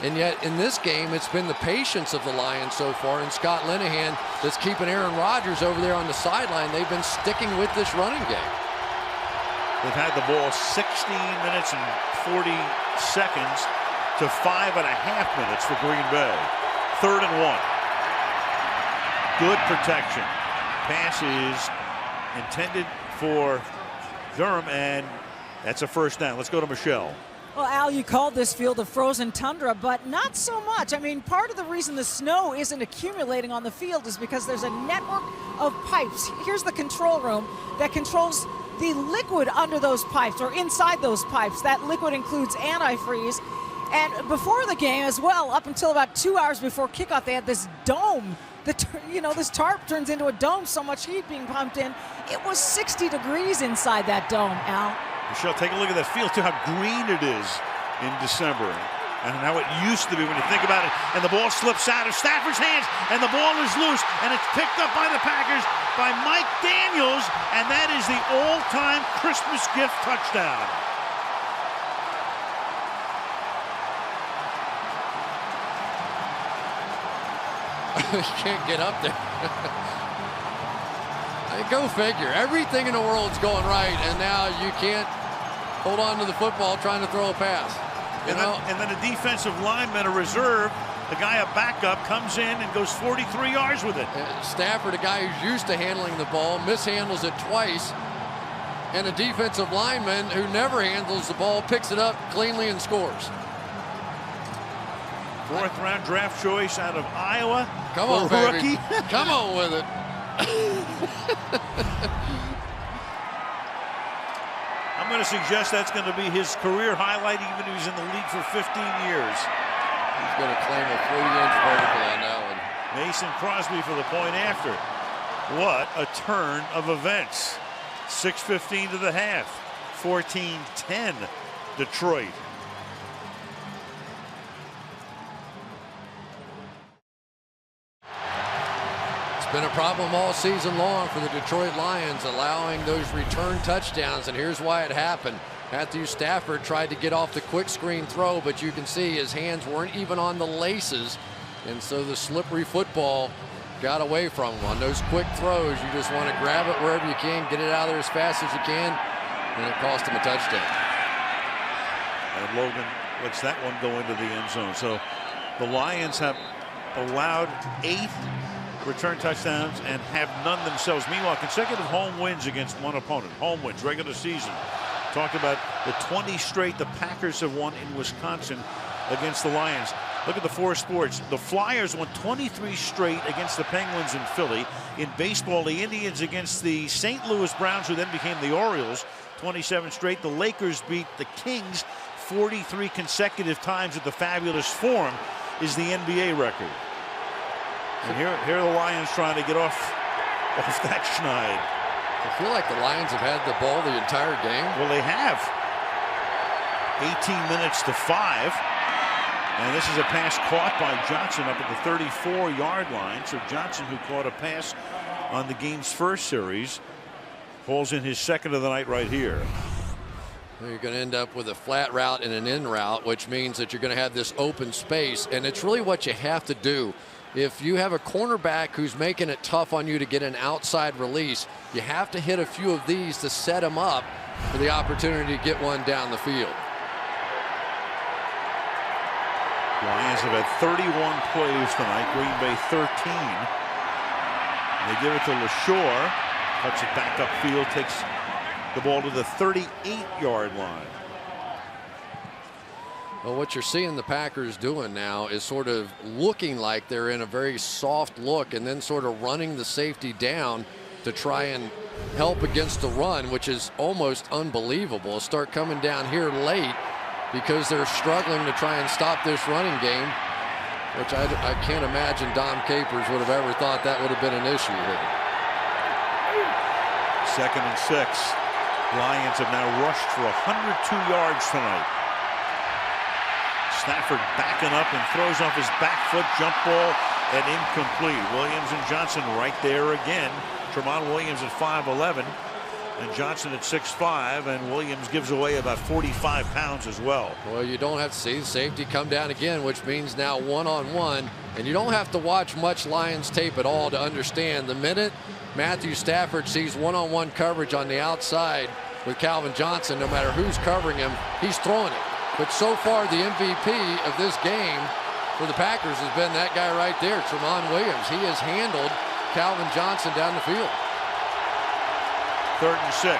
And yet in this game, it's been the patience of the Lions so far, and Scott Linehan that's keeping Aaron Rodgers over there on the sideline. They've been sticking with this running game. They've had the ball 16 minutes and 40 seconds to 5.5 minutes for Green Bay. 3rd and 1. Good protection. Pass is intended for Durham, and that's a first down. Let's go to Michelle. Well, Al, you called this field a frozen tundra, but not so much. I mean, part of the reason the snow isn't accumulating on the field is because there's a network of pipes. Here's the control room that controls the liquid under those pipes or inside those pipes. That liquid includes antifreeze. And before the game as well, up until about 2 hours before kickoff, they had this dome. This tarp turns into a dome, so much heat being pumped in. It was 60 degrees inside that dome, Al. Michelle, take a look at that field, too, how green it is in December. And how it used to be when you think about it. And the ball slips out of Stafford's hands, and the ball is loose, and it's picked up by the Packers by Mike Daniels, and that is the all-time Christmas gift touchdown. You can't get up there. Go figure. Everything in the world's going right, and now you can't hold on to the football trying to throw a pass. And then a defensive lineman, a reserve, the guy, a backup, comes in and goes 43 yards with it. Stafford, a guy who's used to handling the ball, mishandles it twice. And a defensive lineman who never handles the ball picks it up cleanly and scores. 4th round draft choice out of Iowa. Come on, baby. Come on with it. I'm going to suggest that's going to be his career highlight, even if he's in the league for 15 years. He's going to claim a 40-inch vertical on that one. Mason Crosby for the point after. What a turn of events. 6:15 to the half. 14-10 Detroit. been a problem all season long for the Detroit Lions, allowing those return touchdowns, and here's why it happened. Matthew Stafford tried to get off the quick screen throw, but you can see his hands weren't even on the laces, and so the slippery football got away from him. On those quick throws, you just want to grab it wherever you can, get it out of there as fast as you can, and it cost him a touchdown. And Logan lets that one go into the end zone. So the Lions have allowed 8 return touchdowns and have none themselves. Meanwhile, consecutive home wins against one opponent. Home wins, regular season. Talked about the 20 straight the Packers have won in Wisconsin against the Lions. Look at the 4 sports. The Flyers won 23 straight against the Penguins in Philly. In baseball, the Indians against the St. Louis Browns, who then became the Orioles, 27 straight. The Lakers beat the Kings 43 consecutive times at the Fabulous Forum is the NBA record. And here are the Lions trying to get off that schneid. I feel like the Lions have had the ball the entire game. Well, they have. 18 minutes to 5. And this is a pass caught by Johnson up at the 34-yard line. So Johnson, who caught a pass on the game's first series, pulls in his second of the night right here. You're going to end up with a flat route and an in route, which means that you're going to have this open space, and it's really what you have to do. If you have a cornerback who's making it tough on you to get an outside release, you have to hit a few of these to set him up for the opportunity to get one down the field. Lions have had 31 plays tonight. Green Bay 13. They give it to LaShore. Cuts it back upfield. Takes the ball to the 38-yard line. Well, what you're seeing the Packers doing now is sort of looking like they're in a very soft look and then sort of running the safety down to try and help against the run, which is almost unbelievable. Start coming down here late because they're struggling to try and stop this running game, which I can't imagine Dom Capers would have ever thought that would have been an issue here. 2nd and 6. Lions have now rushed for 102 yards tonight. Stafford backing up and throws off his back foot, jump ball, and incomplete. Williams and Johnson right there again. Tremont Williams at 5'11", and Johnson at 6'5", and Williams gives away about 45 pounds as well. Well, you don't have to see the safety come down again, which means now one-on-one, and you don't have to watch much Lions tape at all to understand the minute Matthew Stafford sees one-on-one coverage on the outside with Calvin Johnson, no matter who's covering him, he's throwing it. But so far, the MVP of this game for the Packers has been that guy right there, Tremont Williams. He has handled Calvin Johnson down the field. 3rd and 6.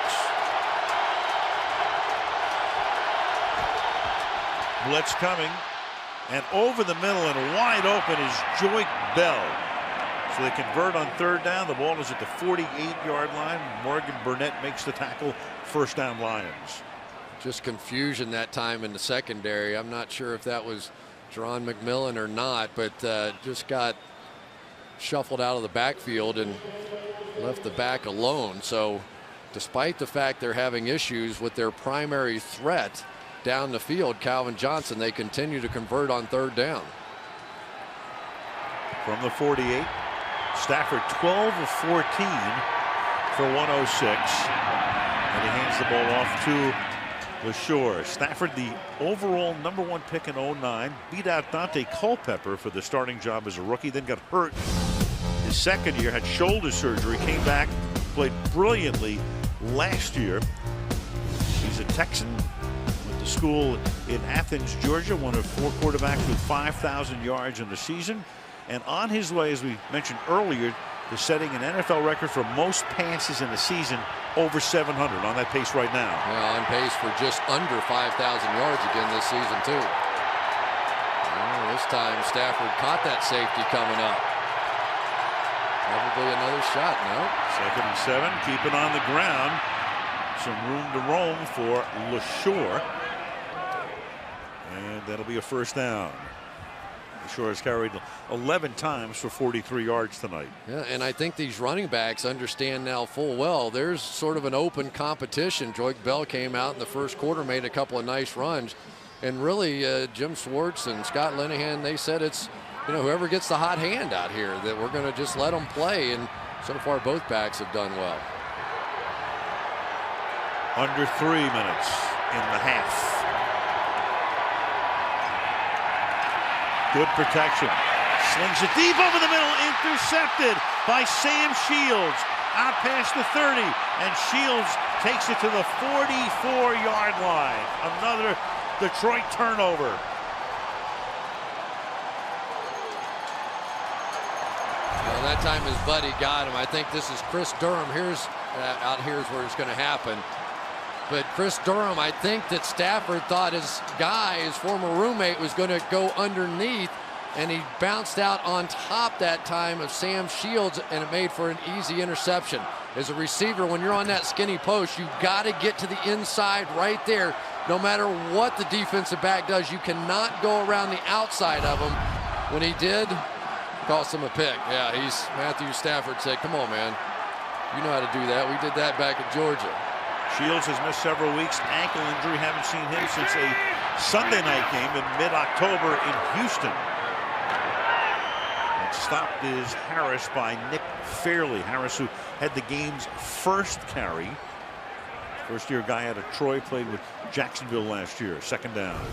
Blitz coming, and over the middle and wide open is Joique Bell. So they convert on 3rd down. The ball is at the 48-yard line. Morgan Burnett makes the tackle. 1st down Lions. Just confusion that time in the secondary. I'm not sure if that was Jerron McMillan or not, but just got shuffled out of the backfield and left the back alone. So despite the fact they're having issues with their primary threat down the field, Calvin Johnson, they continue to convert on 3rd down. From the 48, Stafford 12 of 14 for 106. And he hands the ball off to LaShore. Stafford, the overall #1 pick in 09, beat out Dante Culpepper for the starting job as a rookie, then got hurt his second year, had shoulder surgery, came back, played brilliantly last year. He's a Texan, went to school in Athens, Georgia, one of 4 quarterbacks with 5,000 yards in the season, and on his way, as we mentioned earlier, to setting an NFL record for most passes in a season, over 700, on that pace right now. Yeah, on pace for just under 5,000 yards again this season, too. Well, this time Stafford caught that safety coming up. Probably another shot, no? 2nd and 7, keep it on the ground. Some room to roam for LaShore. And that'll be a 1st down. LaShore has carried 11 times for 43 yards tonight. Yeah, and I think these running backs understand now full well there's sort of an open competition. Joique Bell came out in the first quarter, made a couple of nice runs, and really Jim Schwartz and Scott Linehan, they said it's you know, whoever gets the hot hand out here, that we're going to just let them play. And so far, both backs have done well. Under 3 minutes in the half. Good protection. Slings it deep over the middle. Intercepted by Sam Shields. Out past the 30. And Shields takes it to the 44-yard line. Another Detroit turnover. Well, that time his buddy got him. I think this is Chris Durham. Out here's where it's going to happen. But Chris Durham, I think that Stafford thought his guy, his former roommate, was going to go underneath, and he bounced out on top that time of Sam Shields, and it made for an easy interception. As a receiver, when you're on that skinny post, you've got to get to the inside right there. No matter what the defensive back does, you cannot go around the outside of him. When he did, cost him a pick. Yeah, Matthew Stafford said, come on, man. You know how to do that. We did that back at Georgia. Shields has missed several weeks. Ankle injury. Haven't seen him since a Sunday night game in mid-October in Houston. And stopped is Harris by Nick Fairley. Harris, who had the game's first carry. First-year guy out of Troy, played with Jacksonville last year. Second down.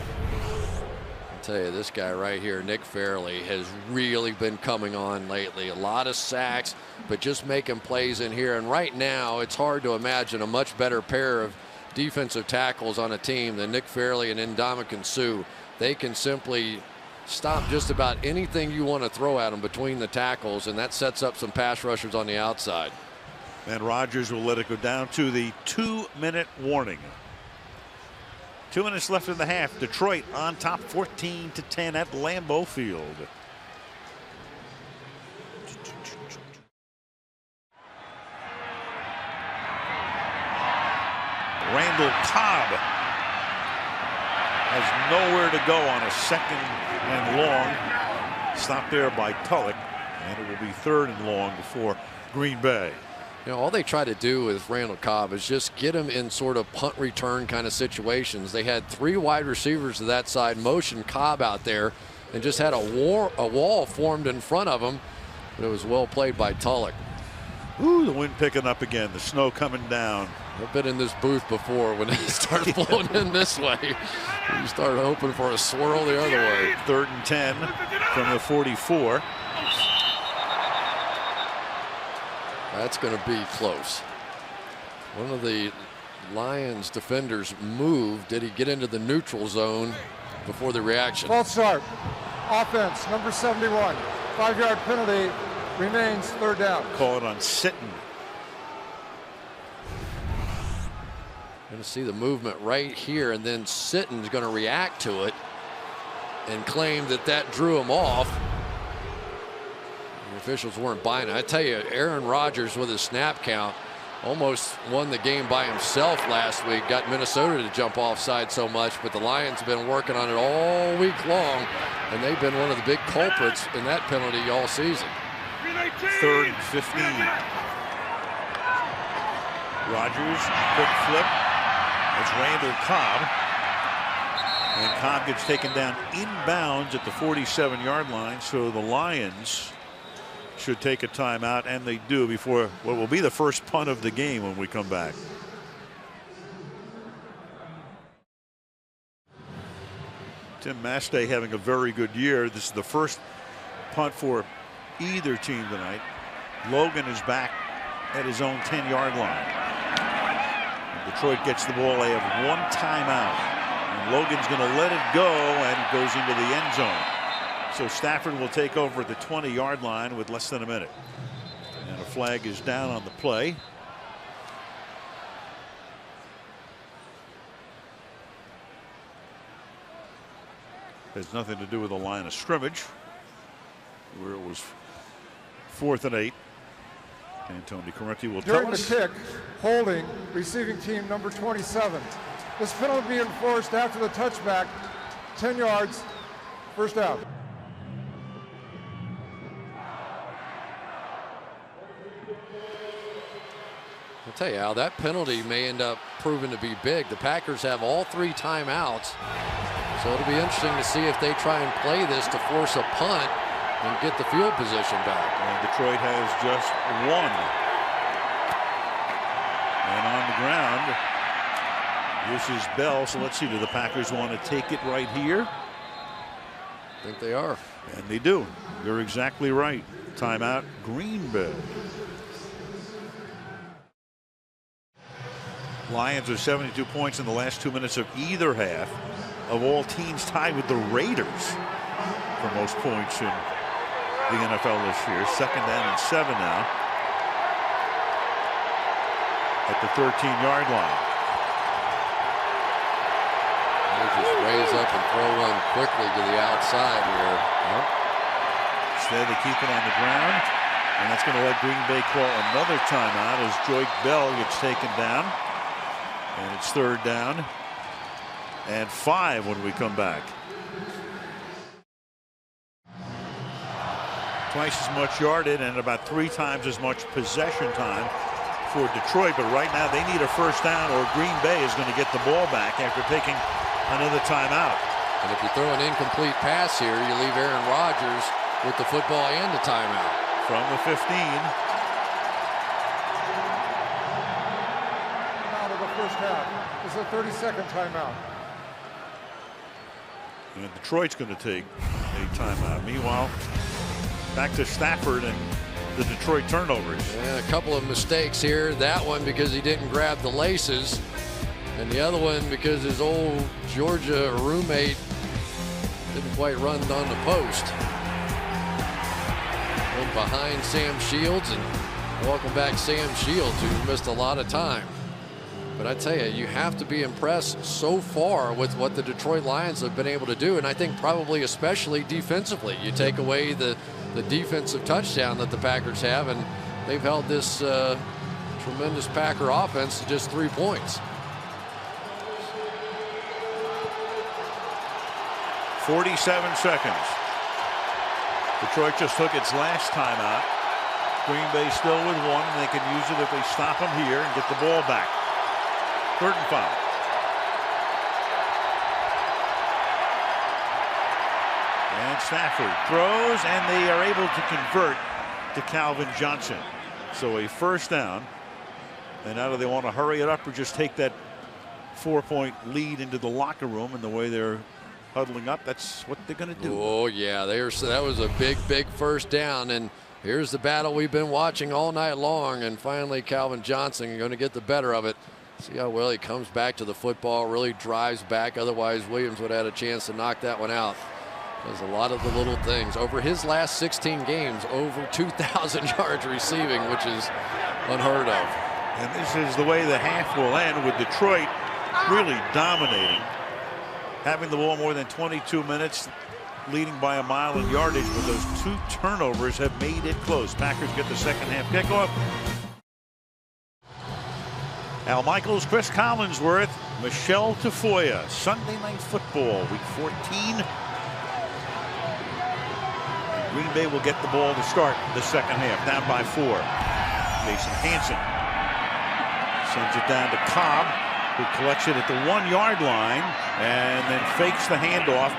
I'll tell you, this guy right here, Nick Fairley, has really been coming on lately. A lot of sacks, but just making plays in here. And right now, it's hard to imagine a much better pair of defensive tackles on a team than Nick Fairley and Ndamukong Suh. They can simply stop just about anything you want to throw at them between the tackles, and that sets up some pass rushers on the outside. And Rodgers will let it go down to the 2-minute warning. 2 minutes left in the half. Detroit on top 14-10 at Lambeau Field. Randall Cobb has nowhere to go on a 2nd and long. Stopped there by Tulloch, and it will be 3rd and long before Green Bay. You know, all they try to do with Randall Cobb is just get him in sort of punt return kind of situations. They had 3 wide receivers to that side, motion Cobb out there, and just had a wall formed in front of him. But it was well played by Tulloch. Ooh, the wind picking up again. The snow coming down. I've been in this booth before when it starts blowing in this way. You start hoping for a swirl the other way. 3rd and 10 from the 44. That's going to be close. One of the Lions defenders moved. Did he get into the neutral zone before the reaction? False start. Offense, number 71. 5-yard penalty. Remains 3rd down. Call it on Sitton. Going to see the movement right here, and then Sitton's going to react to it and claim that that drew him off. The officials weren't buying it. I tell you, Aaron Rodgers with his snap count almost won the game by himself last week. Got Minnesota to jump offside so much, but the Lions have been working on it all week long, and they've been one of the big culprits in that penalty all season. 3rd and 15. Rodgers, quick flip. It's Randall Cobb. And Cobb gets taken down inbounds at the 47-yard line, so the Lions should take a timeout, and they do, before what will be the first punt of the game when we come back. Tim Mastay having a very good year. This is the first punt for either team tonight. Logan is back at his own 10-yard line. Detroit gets the ball. They have 1 timeout. And Logan's going to let it go, and it goes into the end zone. So Stafford will take over at the 20-yard line with less than a minute. And a flag is down on the play. Has nothing to do with the line of scrimmage, where it was 4th and 8. And Tony Correnti will tell During the us. kick, holding receiving team number 27. This penalty be enforced after the touchback. 10 yards, 1st down. I'll tell you, Al, that penalty may end up proving to be big. The Packers have all 3 timeouts, so it'll be interesting to see if they try and play this to force a punt and get the field position back. And Detroit has just one. And on the ground, this is Bell. So let's see, do the Packers want to take it right here? I think they are. And they do. You're exactly right. Timeout, Green Bay. Lions are 72 points in the last 2 minutes of either half. Of all teams tied with the Raiders for most points in the NFL this year. 2nd down and 7 now at the 13-yard line. They just raise up and throw one quickly to the outside here. Nope. Instead, they keep it on the ground, and that's going to let Green Bay call another timeout as Joyke Bell gets taken down. And it's 3rd down and 5 when we come back. Twice as much yardage and about 3 times as much possession time for Detroit. But right now they need a 1st down or Green Bay is going to get the ball back after taking another timeout. And if you throw an incomplete pass here, you leave Aaron Rodgers with the football and the timeout. From the 15. Out of the first half. This is a 30-second timeout. And Detroit's going to take a timeout. Meanwhile, back to Stafford and the Detroit turnovers. Yeah, a couple of mistakes here. That one because he didn't grab the laces. And the other one because his old Georgia roommate didn't quite run on the post. Went behind Sam Shields, and welcome back Sam Shields, who missed a lot of time. But I tell you, you have to be impressed so far with what the Detroit Lions have been able to do, and I think probably especially defensively. You take away the defensive touchdown that the Packers have, and they've held this tremendous Packer offense to just 3 points. 47 seconds. Detroit just took its last timeout. Green Bay still with 1, and they can use it if they stop them here and get the ball back. 3rd and 5. And Stafford throws, and they are able to convert to Calvin Johnson. So a 1st down. And now do they want to hurry it up or just take that 4-point lead into the locker room, and the way they're huddling up, that's what they're going to do. Oh, yeah, that was a big 1st down, and here's the battle we've been watching all night long, and finally Calvin Johnson is going to get the better of it. See how well he comes back to the football, really drives back. Otherwise, Williams would have had a chance to knock that one out. There's a lot of the little things. Over his last 16 games, over 2,000 yards receiving, which is unheard of. And this is the way the half will end, with Detroit really dominating, having the ball more than 22 minutes, leading by a mile in yardage, but those 2 turnovers have made it close. Packers get the 2nd half kickoff. Al Michaels, Chris Collinsworth, Michelle Tafoya. Sunday Night Football, Week 14. Green Bay will get the ball to start the 2nd half, down by 4. Mason Hansen sends it down to Cobb, who collects it at the 1-yard line and then fakes the handoff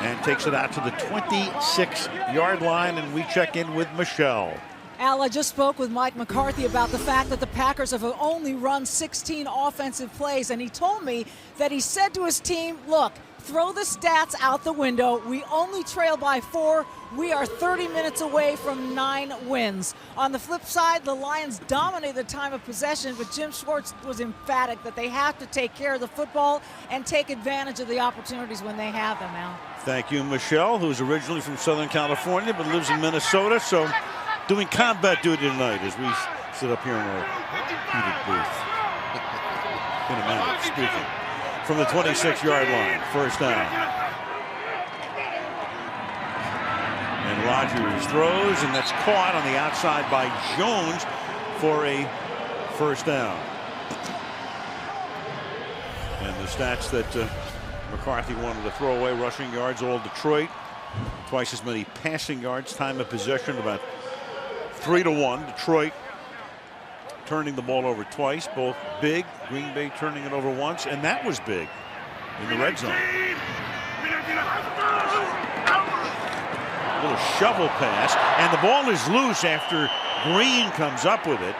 and takes it out to the 26-yard line, and we check in with Michelle. Al, I just spoke with Mike McCarthy about the fact that the Packers have only run 16 offensive plays, and he told me that he said to his team, look, throw the stats out the window. We only trail by 4. We are 30 minutes away from 9 wins. On the flip side, the Lions dominated the time of possession, but Jim Schwartz was emphatic that they have to take care of the football and take advantage of the opportunities when they have them, Al. Thank you, Michelle, who's originally from Southern California but lives in Minnesota, so doing combat duty tonight as we sit up here in our heated booth. In a minute, speaking. From the 26-yard line, 1st down. And Rodgers throws, and that's caught on the outside by Jones for a 1st down. And the stats that McCarthy wanted to throw away: rushing yards, all Detroit. Twice as many passing yards. Time of possession about 3-1. Detroit turning the ball over twice, both big. Green Bay turning it over once, and that was big in the red zone. Little shovel pass, and the ball is loose after Green comes up with it,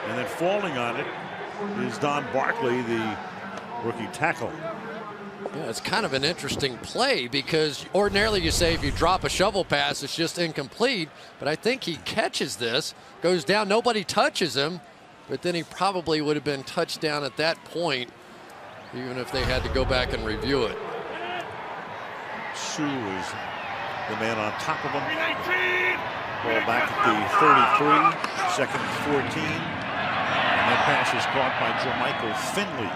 and then falling on it is Don Barkley, the rookie tackle. Yeah, it's kind of an interesting play because ordinarily you say if you drop a shovel pass, it's just incomplete. But I think he catches this, goes down, nobody touches him, but then he probably would have been touched down at that point, even if they had to go back and review it. Sue is the man on top of him. Ball back at the 33, second and 14. And that pass is caught by Jermichael Finley.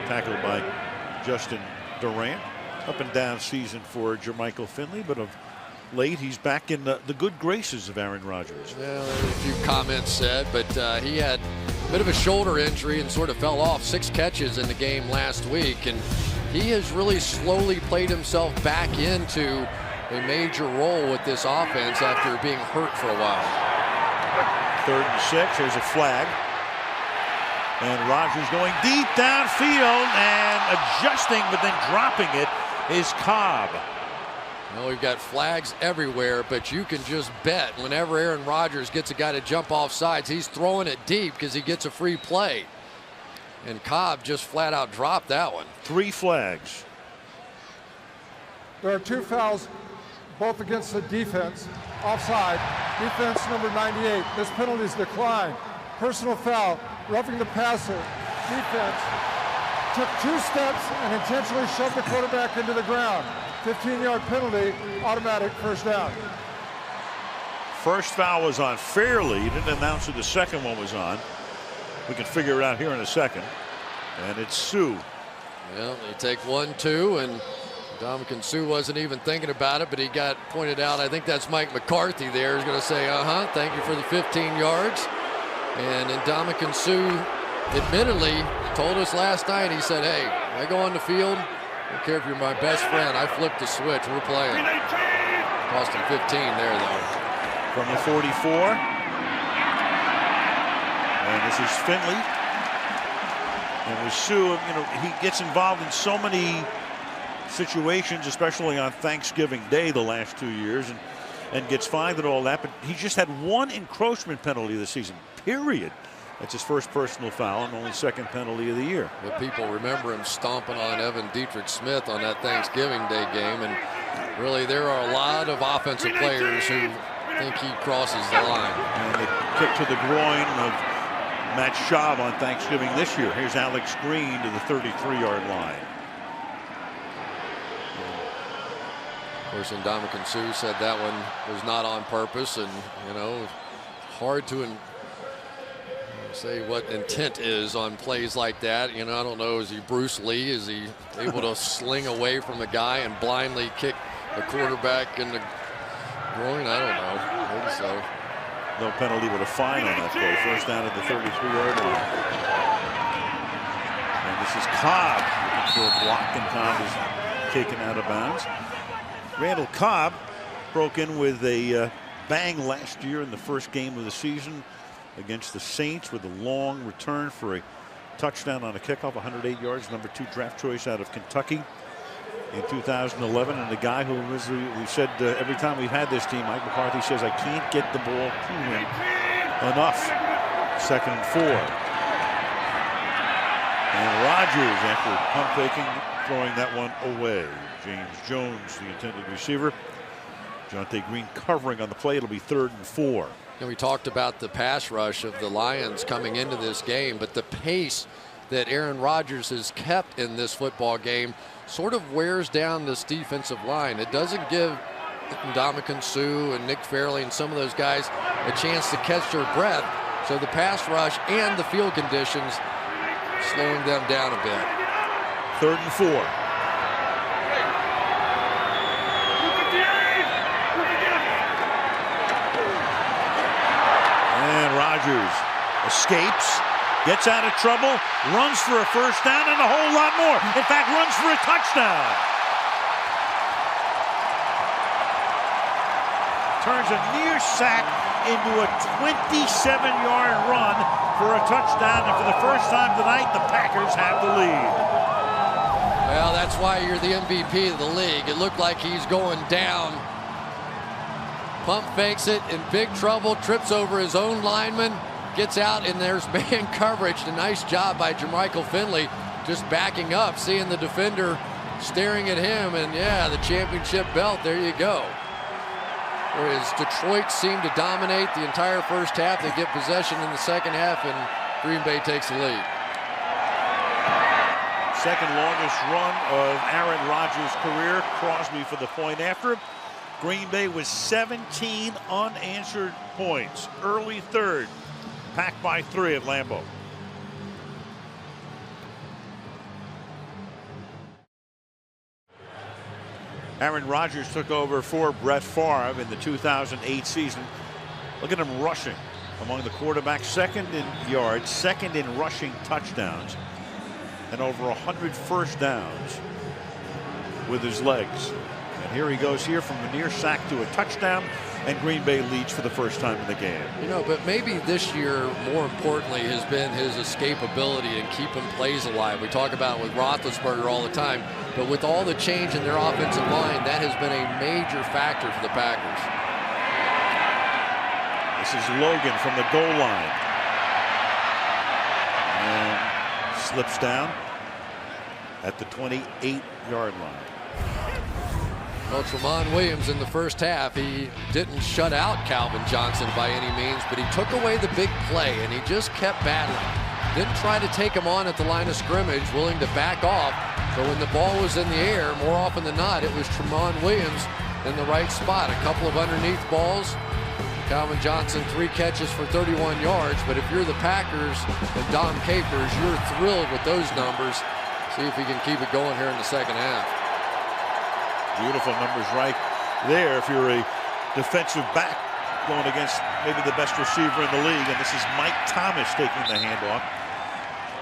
Tackled by Justin Durant. Up and down season for Jermichael Finley, but of late he's back in the good graces of Aaron Rodgers. Well, a few comments said, but he had a bit of a shoulder injury and sort of fell off. 6 catches in the game last week, and he has really slowly played himself back into a major role with this offense after being hurt for a while. 3rd and 6, there's a flag. And Rodgers going deep downfield and adjusting, but then dropping it is Cobb. Well, we've got flags everywhere, but you can just bet whenever Aaron Rodgers gets a guy to jump off sides, he's throwing it deep because he gets a free play. And Cobb just flat out dropped that one. 3 flags. There are 2 fouls, both against the defense. Offside, defense number 98. This penalty is declined. Personal foul, roughing the passer. Defense took 2 steps and intentionally shoved the quarterback into the ground. 15-yard penalty, automatic first down. First foul was on Fairley. He didn't announce who the second one was on. We can figure it out here in a second. And it's Sue. Well, they take 1-2, and Ndamukong Suh wasn't even thinking about it, but he got pointed out. I think that's Mike McCarthy there. He's going to say, thank you for the 15 yards. And Ndamukong Suh admittedly told us last night, he said, hey, I go on the field, I don't care if you're my best friend, I flipped the switch, we're playing. Cost him 15 there, though. From the 44. And this is Finley. And with Sue, he gets involved in so many situations, especially on Thanksgiving Day the last 2 years, and gets fined and all that. But he just had 1 encroachment penalty this season, period. That's his first personal foul and only 2nd penalty of the year. But people remember him stomping on Evan Dietrich Smith on that Thanksgiving Day game. And really, there are a lot of offensive players who think he crosses the line. And the kick to the groin of Matt Schaub on Thanksgiving this year. Here's Alex Green to the 33-yard line. Of course, Ndamukong Suh said that one was not on purpose, and hard to say what intent is on plays like that. I don't know, is he Bruce Lee? Is he able to sling away from the guy and blindly kick the quarterback in the groin? I don't know. Maybe so. No penalty but a fine on that play. First down at the 33-yard line. And this is Cobb looking for a block, and Cobb is taken out of bounds. Randall Cobb broke in with a bang last year in the first game of the season against the Saints with a long return for a touchdown on a kickoff, 108 yards, number 2 draft choice out of Kentucky in 2011. And the guy who was, we said every time we've had this team, Mike McCarthy says, I can't get the ball to him enough. 2nd and 4. And Rodgers, after pump faking, throwing that one away. James Jones, the intended receiver. Jonte Green covering on the play. It'll be 3rd and 4. And we talked about the pass rush of the Lions coming into this game, but the pace that Aaron Rodgers has kept in this football game sort of wears down this defensive line. It doesn't give Ndamukong Suh and Nick Fairley and some of those guys a chance to catch their breath. So the pass rush and the field conditions slowing them down a bit. 3rd and 4. And Rodgers escapes, gets out of trouble, runs for a first down and a whole lot more. In fact, runs for a touchdown. Turns a near sack into a 27-yard run for a touchdown. And for the first time tonight, the Packers have the lead. Well, that's why you're the MVP of the league. It looked like he's going down Pump fakes it, in big trouble, trips over his own lineman, gets out, and there's man coverage. A nice job by Jermichael Finley, just backing up, seeing the defender staring at him, and yeah, the championship belt, there you go. Whereas Detroit seemed to dominate the entire first half, they get possession in the second half, and Green Bay takes the lead. Second longest run of Aaron Rodgers' career. Crosby for the point after. Green Bay was 17 unanswered points. Early third, packed by 3 at Lambeau. Aaron Rodgers took over for Brett Favre in the 2008 season. Look at him rushing among the quarterbacks, second in yards, second in rushing touchdowns, and over 100 first downs with his legs. And here he goes here from a near sack to a touchdown, and Green Bay leads for the first time in the game. You know, but maybe this year, more importantly, has been his escapability and keeping plays alive. We talk about it with Roethlisberger all the time, but with all the change in their offensive line, that has been a major factor for the Packers. This is Logan from the goal line. And slips down at the 28-yard line. Well, Tramon Williams in the first half, he didn't shut out Calvin Johnson by any means, but he took away the big play, and he just kept battling. Didn't try to take him on at the line of scrimmage, willing to back off. But when the ball was in the air, more often than not, it was Tramon Williams in the right spot. A couple of underneath balls. Calvin Johnson, 3 catches for 31 yards. But if you're the Packers and Dom Capers, you're thrilled with those numbers. See if he can keep it going here in the second half. Beautiful numbers right there if you're a defensive back going against maybe the best receiver in the league. And this is Mike Thomas taking the handoff.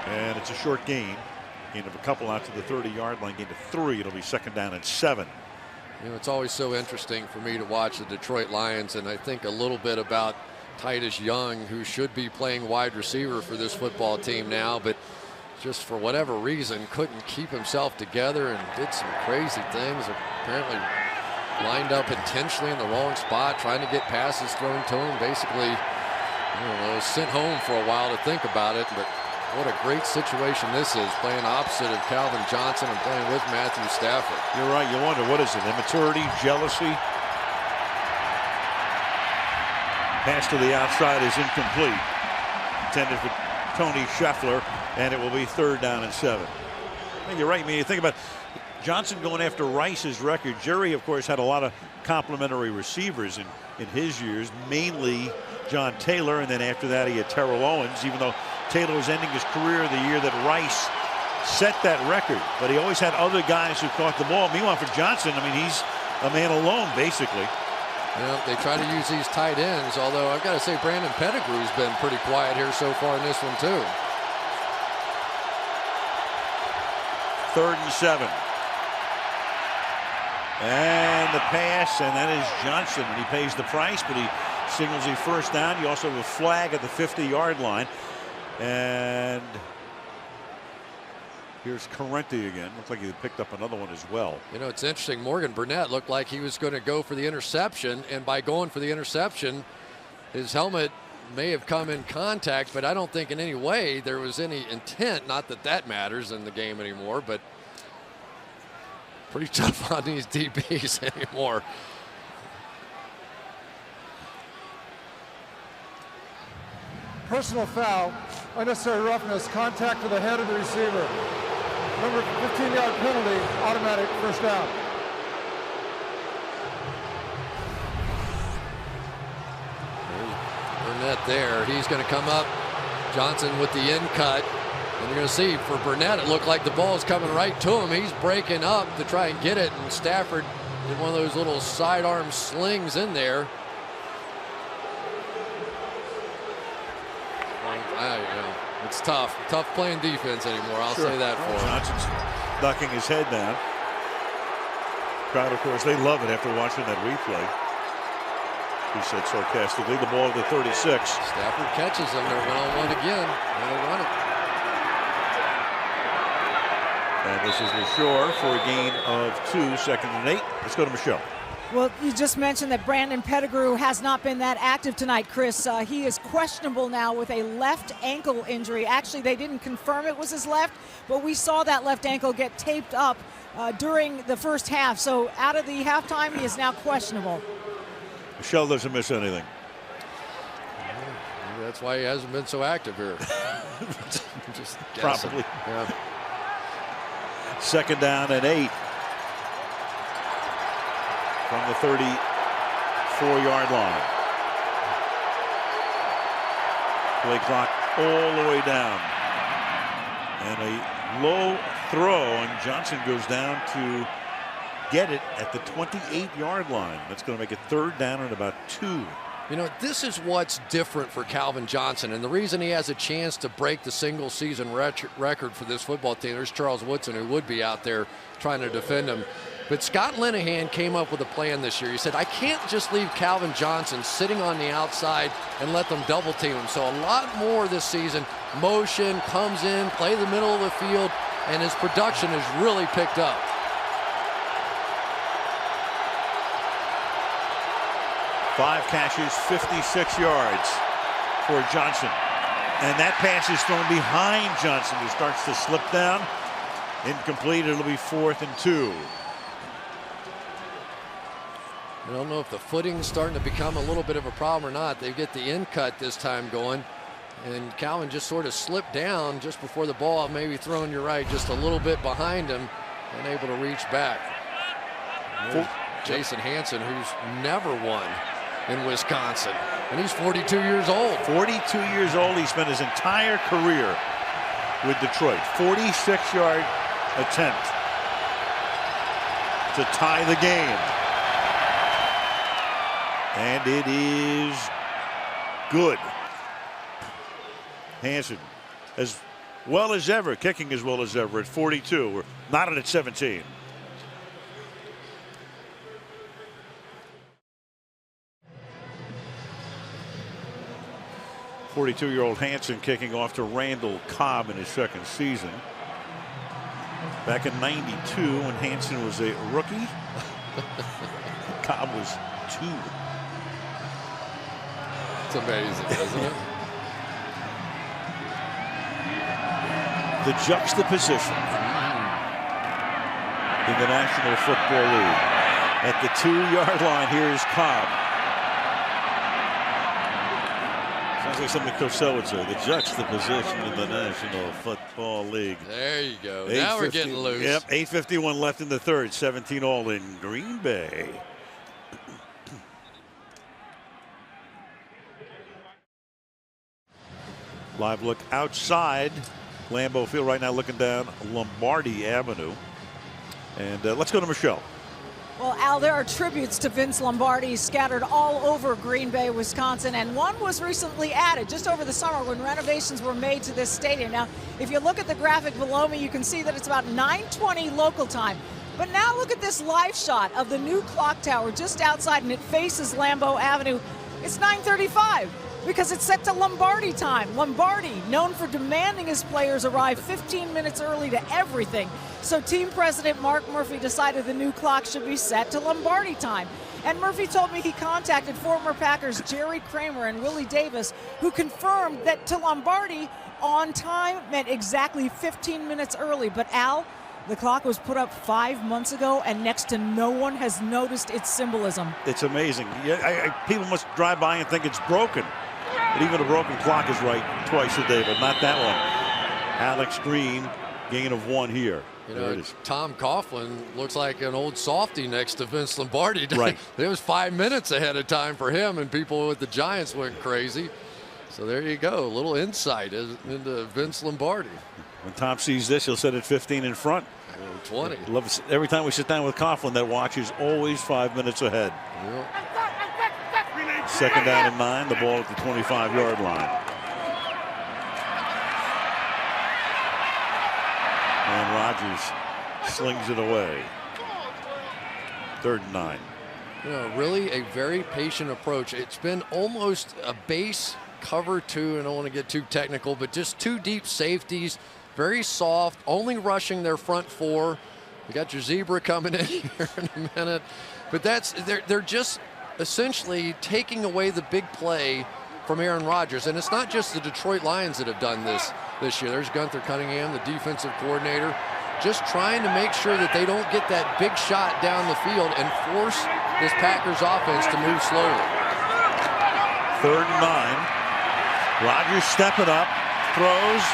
And it's a short gain. Gain of a couple out to the 30-yard line. Gain to 3. It'll be second down and 7. You know, it's always so interesting for me to watch the Detroit Lions, and I think a little bit about Titus Young, who should be playing wide receiver for this football team now, but just for whatever reason couldn't keep himself together and did some crazy things. Apparently lined up intentionally in the wrong spot, trying to get passes thrown to him. Basically, I don't know, sent home for a while to think about it. But what a great situation this is, playing opposite of Calvin Johnson and playing with Matthew Stafford. You're right. You wonder, what is it? Immaturity, jealousy? Pass to the outside is incomplete. Intended for Tony Scheffler, and it will be third down and 7. And you're right. I mean, you think about Johnson going after Rice's record. Jerry, of course, had a lot of complimentary receivers in his years, mainly John Taylor, and then after that he had Terrell Owens, even though Taylor was ending his career the year that Rice set that record. But he always had other guys who caught the ball. Meanwhile, for Johnson, I mean, he's a man alone, basically. You know, they try to use these tight ends, although I've got to say Brandon Pettigrew's been pretty quiet here so far in this one, too. Third and 7. And the pass, and that is Johnson, and he pays the price, but he signals a first down. You also have a flag at the 50-yard line. And here's Correnti again. Looks like he picked up another one as well. You know, it's interesting. Morgan Burnett looked like he was going to go for the interception, and by going for the interception, his helmet may have come in contact, but I don't think in any way there was any intent. Not that that matters in the game anymore, but pretty tough on these DBs anymore. Personal foul, unnecessary roughness, contact to the head of the receiver. Number 15-yard penalty, automatic first down. There's Burnett there. He's going to come up. Johnson with the in cut. And you're going to see for Burnett, it looked like the ball is coming right to him. He's breaking up to try and get it, and Stafford did one of those little sidearm slings in there. It's tough playing defense anymore. I'll say that for him. Johnson's ducking his head down. Crowd, of course, they love it after watching that replay. He said sarcastically. The ball to the 36. Stafford catches him. They're one-on-one again. And they run it. And this is LaShore for a gain of 2, second and 8. Let's go to Michelle. Well, you just mentioned that Brandon Pettigrew has not been that active tonight, Chris. He is questionable now with a left ankle injury. Actually, they didn't confirm it was his left, but we saw that left ankle get taped up during the first half. So out of the halftime, he is now questionable. Michelle doesn't miss anything. Maybe that's why he hasn't been so active here. Just guessing. Probably. Yeah. 2nd down and 8. From the 34-yard line. Play clock all the way down. And a low throw, and Johnson goes down to get it at the 28-yard line. That's going to make it 3rd down and about 2. You know, this is what's different for Calvin Johnson, and the reason he has a chance to break the single-season record for this football team. There's Charles Woodson, who would be out there trying to defend him. But Scott Linehan came up with a plan this year. He said, I can't just leave Calvin Johnson sitting on the outside and let them double team him. So a lot more this season. Motion, comes in, play the middle of the field, and his production has really picked up. Five catches, 56 yards for Johnson. And that pass is thrown behind Johnson, who starts to slip down. Incomplete. It'll be 4th and 2. I don't know if the footing's starting to become a little bit of a problem or not. They get the in cut this time going, and Calvin just sort of slipped down just before the ball, maybe thrown, you're right, just a little bit behind him and able to reach back. There's Jason Hansen, who's never won in Wisconsin, and he's 42 years old. 42 years old. He spent his entire career with Detroit. 46-yard attempt to tie the game. And it is good. Hansen, as well as ever, kicking as well as ever at 42. We're knotted at 17. .42-year-old Hansen kicking off to Randall Cobb in his 2nd season. Back in '92, when Hansen was a rookie, Cobb was 2. It's amazing, isn't it? The juxtaposition in the National Football League. At the 2-yard line, here's Cobb. Sounds like something Cosell would say. The juxtaposition in the National Football League. There you go. Now we're getting loose. Yep, 8:51 left in the 3rd. 17 all in Green Bay. Live look outside Lambeau Field right now, looking down Lombardi Avenue. And let's go to Michelle. Well, Al, there are tributes to Vince Lombardi scattered all over Green Bay, Wisconsin, and one was recently added just over the summer when renovations were made to this stadium. Now, if you look at the graphic below me, you can see that it's about 9:20 local time. But now look at this live shot of the new clock tower just outside, and it faces Lambeau Avenue. It's 9:35. Because it's set to Lombardi time. Lombardi, known for demanding his players arrive 15 minutes early to everything. So team president Mark Murphy decided the new clock should be set to Lombardi time. And Murphy told me he contacted former Packers Jerry Kramer and Willie Davis, who confirmed that to Lombardi, on time meant exactly 15 minutes early. But Al, the clock was put up 5 months ago, and next to no one has noticed its symbolism. It's amazing. People must drive by and think it's broken. But even a broken clock is right twice a day, but not that one. Alex Green, gain of 1 here. You know, Tom Coughlin looks like an old softy next to Vince Lombardi. Right. It was 5 minutes ahead of time for him, and people with the Giants went crazy. So there you go, a little insight into Vince Lombardi. When Tom sees this, he'll set it 15 in front. 20. Every time we sit down with Coughlin, that watch is always 5 minutes ahead. Yep. 2nd down and 9, the ball at the 25-yard line. And Rodgers slings it away. 3rd and 9. You know, really a very patient approach. It's been almost a base cover 2, and I don't want to get too technical, but just 2 deep safeties, very soft, only rushing their front 4. You got your zebra coming in here in a minute. But they're just essentially taking away the big play from Aaron Rodgers. And it's not just the Detroit Lions that have done this year. There's Gunther Cunningham, the defensive coordinator, just trying to make sure that they don't get that big shot down the field and force this Packers offense to move slowly. 3rd and 9. Rodgers stepping up, throws,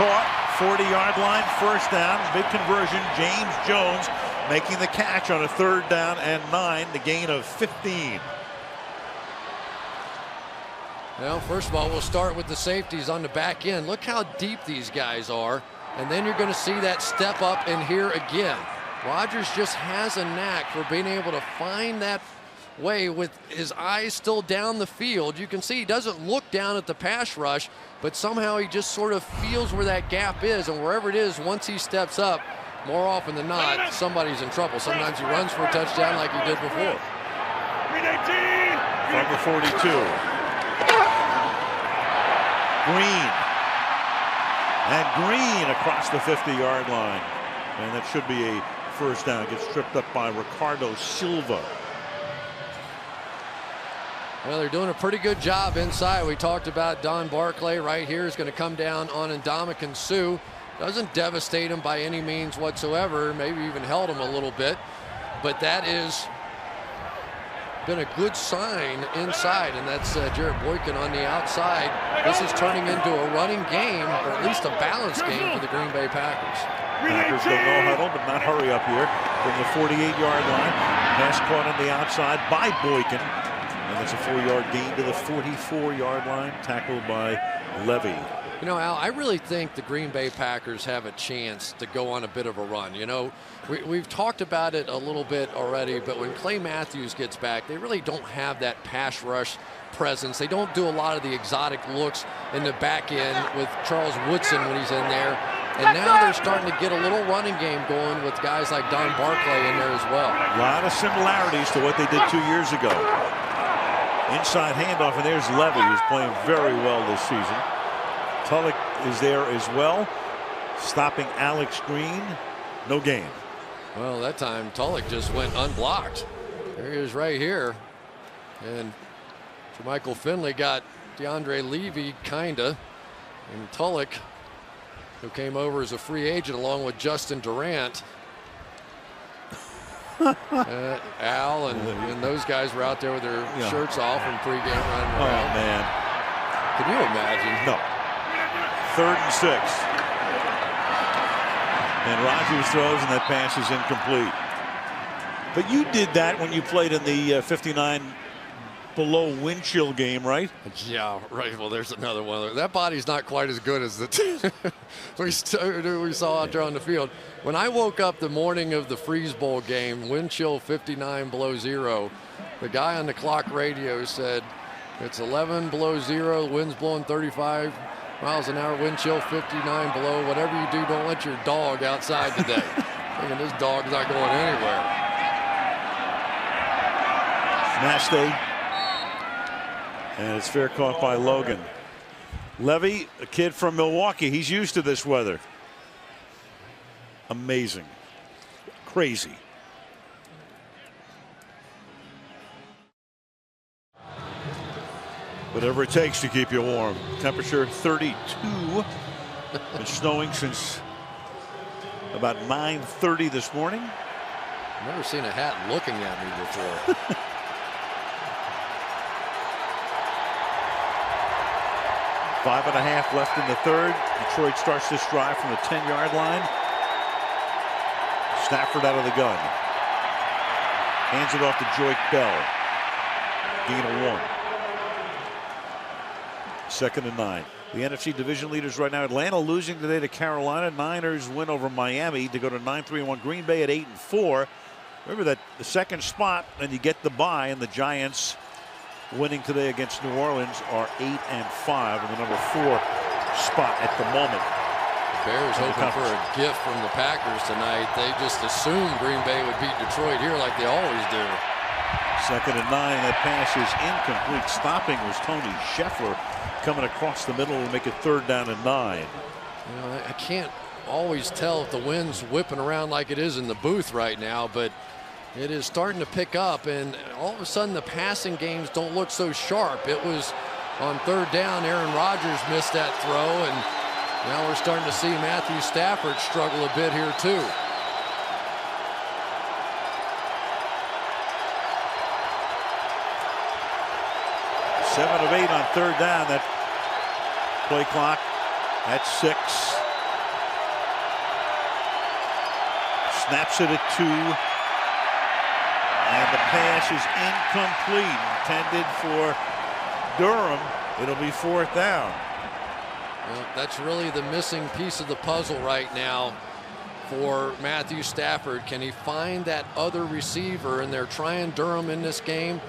caught, 40-yard line, 1st down, big conversion. James Jones making the catch on a 3rd down and 9, the gain of 15. Well, first of all, we'll start with the safeties on the back end. Look how deep these guys are, and then you're going to see that step up in here again. Rodgers just has a knack for being able to find that way with his eyes still down the field. You can see he doesn't look down at the pass rush, but somehow he just sort of feels where that gap is, and wherever it is, once he steps up, more often than not, somebody's in trouble. Sometimes he runs for a touchdown like he did before. From the 42. Green. And Green across the 50-yard line. And that should be a 1st down. Gets tripped up by Ricardo Silva. Well, they're doing a pretty good job inside. We talked about Don Barclay right here is going to come down on Ndamukong Suh. Doesn't devastate him by any means whatsoever. Maybe even held him a little bit. But that is been a good sign inside, and that's Jarrett Boykin on the outside. This is turning into a running game, or at least a balanced game for the Green Bay Packers. Packers go no huddle, but not hurry up here from the 48-yard line. Pass caught on the outside by Boykin, and that's a 4-yard gain to the 44-yard line, tackled by Levy. You know, Al, I really think the Green Bay Packers have a chance to go on a bit of a run. You know, we've talked about it a little bit already, but when Clay Matthews gets back, they really don't have that pass rush presence. They don't do a lot of the exotic looks in the back end with Charles Woodson when he's in there. And now they're starting to get a little running game going with guys like Don Barclay in there as well. A lot of similarities to what they did 2 years ago. Inside handoff, and there's Levy, who's playing very well this season. Tulloch is there as well, stopping Alex Green. No gain. Well, that time Tulloch just went unblocked. There he is right here. And Jermichael Finley got DeAndre Levy, kinda. And Tulloch, who came over as a free agent along with Justin Durant. Al and those guys were out there with their shirts off and pregame running around. Oh, man. Can you imagine? No. 3rd and 6. And Rodgers throws, and that pass is incomplete. But you did that when you played in the 59 below wind chill game, right? Yeah, right. Well, there's another one. That body's not quite as good as the we saw out there on the field. When I woke up the morning of the Freeze Bowl game, wind chill 59 below zero, the guy on the clock radio said, it's 11 below zero, the wind's blowing 35 miles an hour, wind chill 59 below. Whatever you do, don't let your dog outside today. Thinking this dog's not going anywhere. Nasty. And it's fair caught by Logan. Levy, a kid from Milwaukee, he's used to this weather. Amazing. Crazy. Whatever it takes to keep you warm. Temperature 32. It's snowing since about 9:30 this morning. I've never seen a hat looking at me before. Five and a half left in the 3rd. Detroit starts this drive from the 10-yard line. Stafford out of the gun. Hands it off to Joyce Bell. Gain of 1. 2nd and 9. The NFC division leaders right now. Atlanta losing today to Carolina. Niners win over Miami to go to 9-3-1. Green Bay at 8-4. Remember that the 2nd spot, and you get the bye, and the Giants winning today against New Orleans are 8-5 in the number 4 spot at the moment. Bears hoping for a gift from the Packers tonight. They just assumed Green Bay would beat Detroit here like they always do. 2nd and 9. That pass is incomplete. Stopping was Tony Scheffler coming across the middle to make it 3rd down and 9. You know, I can't always tell if the wind's whipping around like it is in the booth right now, but It is starting to pick up, and all of a sudden the passing games don't look so sharp. It was on third down, Aaron Rodgers missed that throw, and now we're starting to see Matthew Stafford struggle a bit here too. Seven of 8 on third down. That play clock at 6. Snaps it at 2. And the pass is incomplete. Intended for Durham. It'll be 4th down. Well, that's really the missing piece of the puzzle right now for Matthew Stafford. Can he find that other receiver? And they're trying Durham in this game.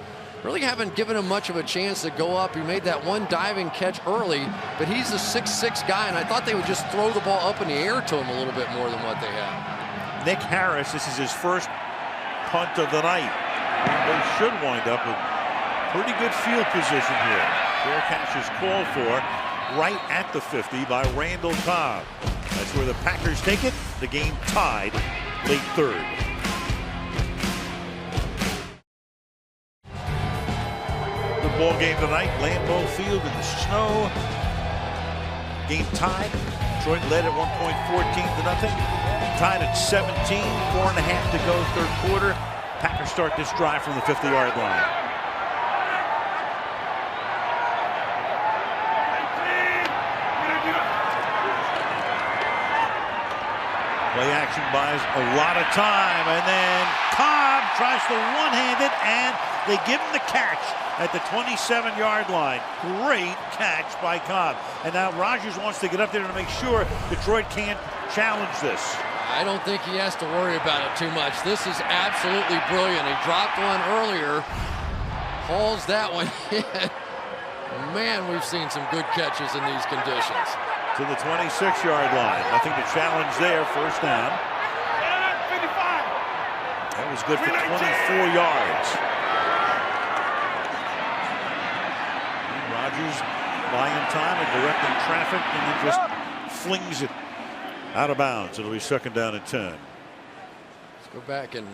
Really haven't given him much of a chance to go up. He made that one diving catch early, but he's a 6'6" guy, and I thought they would just throw the ball up in the air to him a little bit more than what they have. Nick Harris, this is his first punt of the night. They should wind up with pretty good field position here. Fair catch is called for right at the 50 by Randall Cobb. That's where the Packers take it. The game tied late third. The ball game tonight, Lambeau Field in the snow. Game tied. Detroit led at 1.14-0. Tied at 17, 4.5 to go, third quarter. Packers start this drive from the 50-yard line. Play action buys a lot of time, and then Cobb tries to one-hand it, and they give him the catch at the 27-yard line. Great catch by Cobb. And now Rodgers wants to get up there to make sure Detroit can't challenge this. I don't think he has to worry about it too much. This is absolutely brilliant. He dropped one earlier, hauls that one in. Man, we've seen some good catches in these conditions. To the 26-yard line. Nothing to challenge there. First down. That was good for 24 yards. Rodgers buying time and directing traffic, and then just flings it out of bounds. It'll be 2nd down and 10. Let's go back and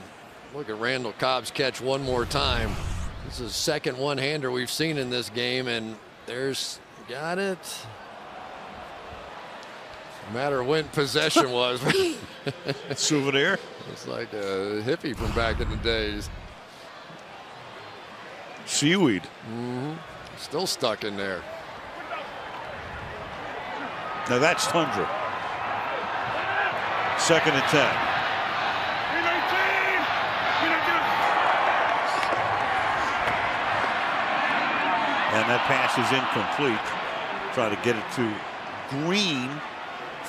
look at Randall Cobb's catch one more time. This is the second one-hander we've seen in this game, and there's got it. No matter when possession was. Souvenir. It's like a hippie from back in the days. Seaweed. Still stuck in there. Now that's tundra. 2nd and 10. And that pass is incomplete. Try to get it to Green.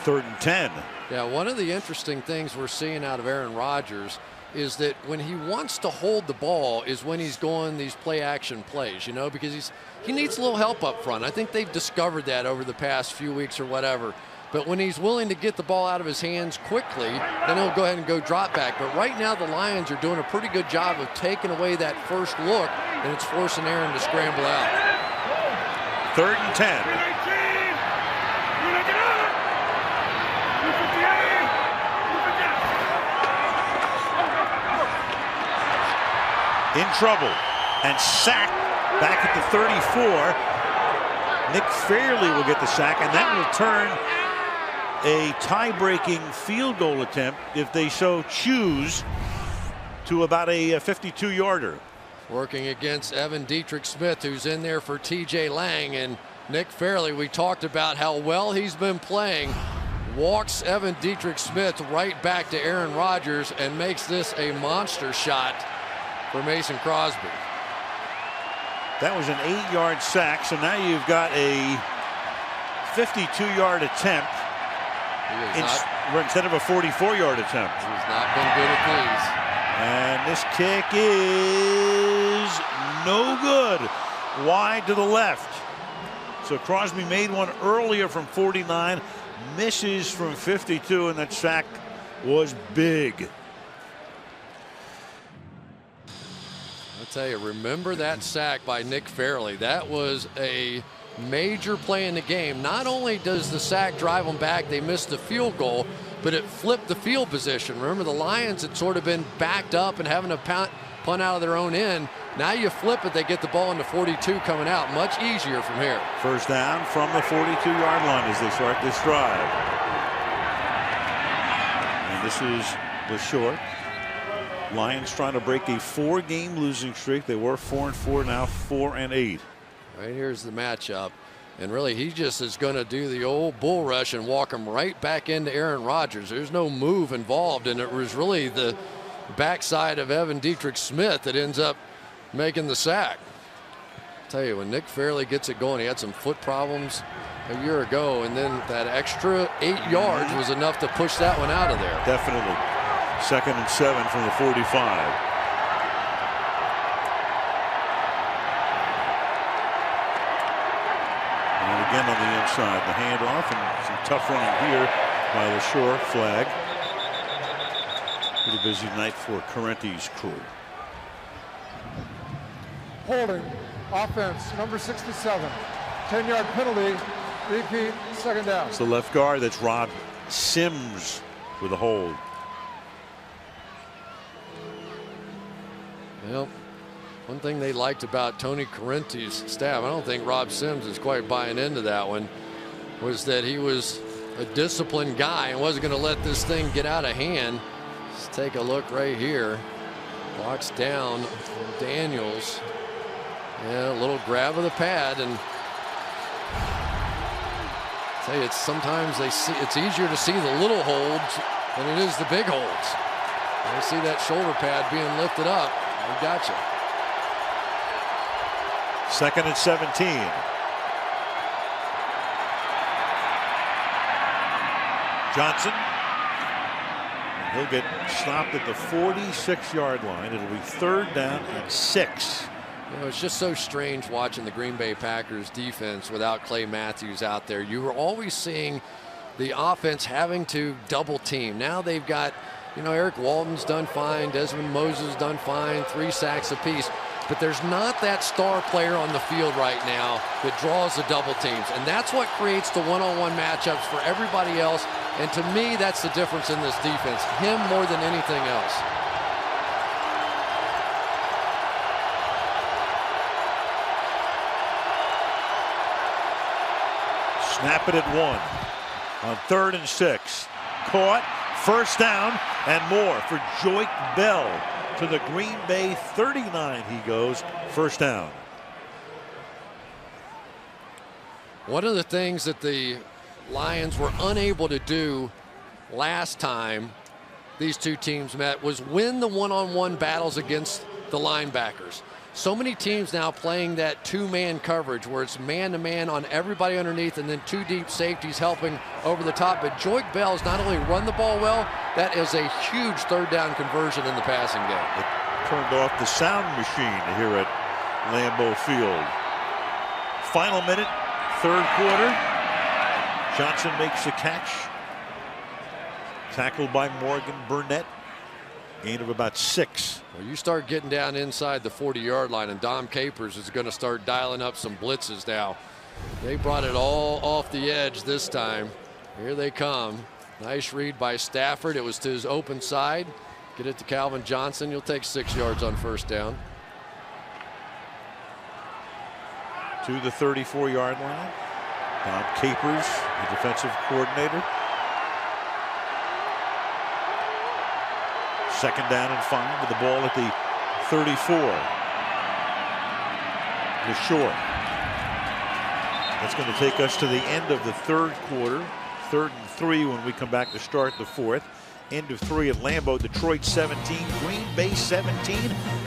3rd and 10. Yeah, one of the interesting things we're seeing out of Aaron Rodgers is that when he wants to hold the ball is when he's going these play action plays, you know, because he needs a little help up front. I think they've discovered that over the past few weeks or whatever. But when he's willing to get the ball out of his hands quickly, then he'll go ahead and go drop back. But right now the Lions are doing a pretty good job of taking away that first look, and it's forcing Aaron to scramble out. 3rd and 10. In trouble and sacked back at the 34. Nick Fairley will get the sack, and that will turn a tie-breaking field goal attempt, if they so choose, to about a 52-yarder. Working against Evan Dietrich Smith, who's in there for TJ Lang, and Nick Fairley, we talked about how well he's been playing, walks Evan Dietrich Smith right back to Aaron Rodgers and makes this a monster shot for Mason Crosby. That was an 8-yard sack, so now you've got a 52-yard attempt instead of a 44-yard attempt. He's not been good at these. And this kick is no good. Wide to the left. So Crosby made one earlier from 49, misses from 52, and that sack was big. I'll tell you, remember that sack by Nick Fairley. That was a major play in the game. Not only does the sack drive them back, they missed the field goal, but it flipped the field position. Remember, the Lions had sort of been backed up and having to punt out of their own end. Now you flip it, they get the ball into 42 coming out. Much easier from here. First down from the 42-yard line as they start this drive. And this is LaShore. Lions trying to break a 4-game losing streak. They were 4-4, now 4-8. Right here's the matchup. And really, he just is going to do the old bull rush and walk him right back into Aaron Rodgers. There's no move involved, and it was really the backside of Evan Dietrich Smith that ends up making the sack. I'll tell you, when Nick Fairley gets it going, he had some foot problems a year ago, and then that extra 8 yards was enough to push that one out of there. Definitely. 2nd and 7 from the 45. And again on the inside, the handoff and some tough running here by the LaShore. Flag. Pretty busy night for Correnti's crew. Holding, offense, number 67. 10-yard penalty, repeat, 2nd down. It's the left guard. That's Rob Sims with a hold. Well, one thing they liked about Tony Correnti's staff, I don't think Rob Sims is quite buying into that one, was that he was a disciplined guy and wasn't going to let this thing get out of hand. Let's take a look right here. Blocks down Daniels. Yeah, a little grab of the pad, and I tell you, it's sometimes it's easier to see the little holds than it is the big holds. I see that shoulder pad being lifted up. We got you. 2nd and 17. Johnson. And he'll get stopped at the 46-yard line. It'll be 3rd down and 6. You know, it's just so strange watching the Green Bay Packers defense without Clay Matthews out there. You were always seeing the offense having to double team. Now they've got, you know, Eric Walden's done fine, Desmond Moses done fine, 3 sacks apiece. But there's not that star player on the field right now that draws the double teams. And that's what creates the one-on-one matchups for everybody else. And to me, that's the difference in this defense. Him more than anything else. Snap it at 1 on 3rd and 6. Caught. 1st down and more for Joik Bell. To the Green Bay 39 he goes. 1st down. One of the things that the Lions were unable to do last time these two teams met was win the one-on-one battles against the linebackers. So many teams now playing that 2-man coverage where it's man-to-man on everybody underneath and then 2 deep safeties helping over the top. But Joik Bell has not only run the ball well, that is a huge 3rd down conversion in the passing game. It turned off the sound machine here at Lambeau Field. Final minute, 3rd quarter. Johnson makes the catch. Tackled by Morgan Burnett. Gain of about 6. Well, you start getting down inside the 40-yard line, and Dom Capers is going to start dialing up some blitzes now. They brought it all off the edge this time. Here they come. Nice read by Stafford. It was to his open side. Get it to Calvin Johnson. You'll take 6 yards on 1st down. To the 34-yard line. Dom Capers, the defensive coordinator. 2nd down and 5 with the ball at the 34. LaShore. That's going to take us to the end of the 3rd quarter. 3rd and 3 when we come back to start the 4th. End of 3 at Lambeau. Detroit 17, Green Bay 17.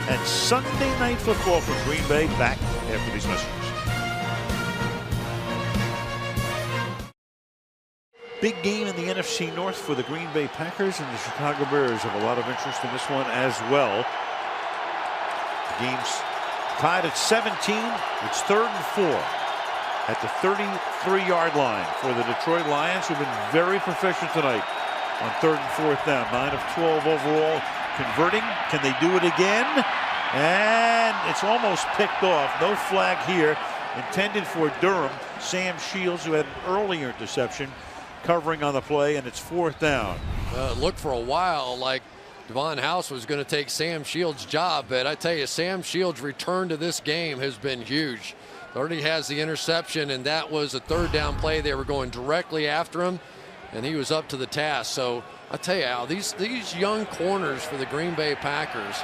And Sunday night football from Green Bay back after these messages. Big game in the NFC North for the Green Bay Packers, and the Chicago Bears have a lot of interest in this one as well. The game's tied at 17. It's 3rd and 4 at the 33-yard line for the Detroit Lions, who've been very proficient tonight on 3rd and 4th down. 9 of 12 overall converting. Can they do it again? And it's almost picked off. No flag here. intended for Durham. Sam Shields, who had an earlier interception, covering on the play, and it's 4th down. It looked for a while like Devon House was going to take Sam Shields' job, but I tell you, Sam Shields' return to this game has been huge. Already has the interception, and that was a 3rd down play. They were going directly after him, and he was up to the task. So I tell you, Al, these young corners for the Green Bay Packers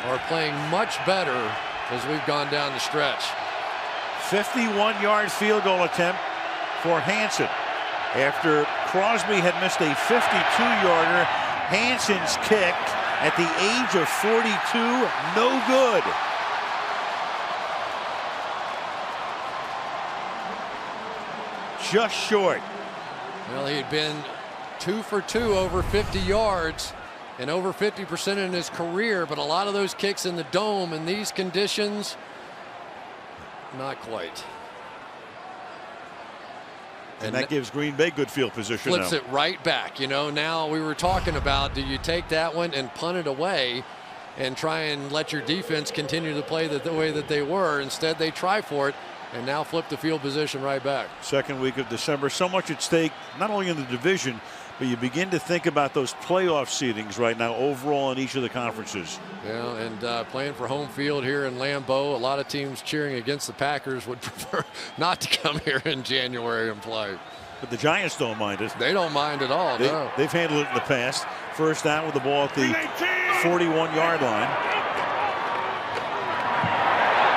are playing much better as we've gone down the stretch. 51-yard field goal attempt for Hansen. After Crosby had missed a 52-yarder, Hansen's kick at the age of 42, no good. Just short. Well, he had been 2 for 2 over 50 yards and over 50% in his career, but a lot of those kicks in the dome in these conditions, not quite. And that gives Green Bay good field position. Flips it right back. You know, now we were talking about, do you take that one and punt it away and try and let your defense continue to play the way that they were? Instead, they try for it and now flip the field position right back. Second week of December, so much at stake, not only in the division, but you begin to think about those playoff seedings right now overall in each of the conferences. Yeah, and playing for home field here in Lambeau, a lot of teams cheering against the Packers would prefer not to come here in January and play. But the Giants don't mind it. They don't mind at all, no. They've handled it in the past. First down with the ball at the 41-yard line.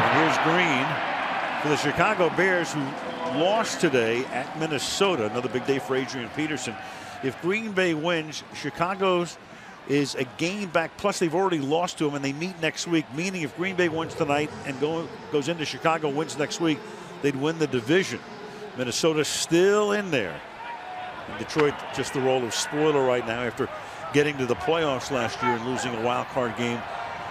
And here's Green for the Chicago Bears, who lost today at Minnesota. Another big day for Adrian Peterson. If Green Bay wins, Chicago's is a game back, plus they've already lost to them, and they meet next week, meaning if Green Bay wins tonight and goes into Chicago, wins next week, they'd win the division. Minnesota's still in there. And Detroit just the role of spoiler right now after getting to the playoffs last year and losing a wild card game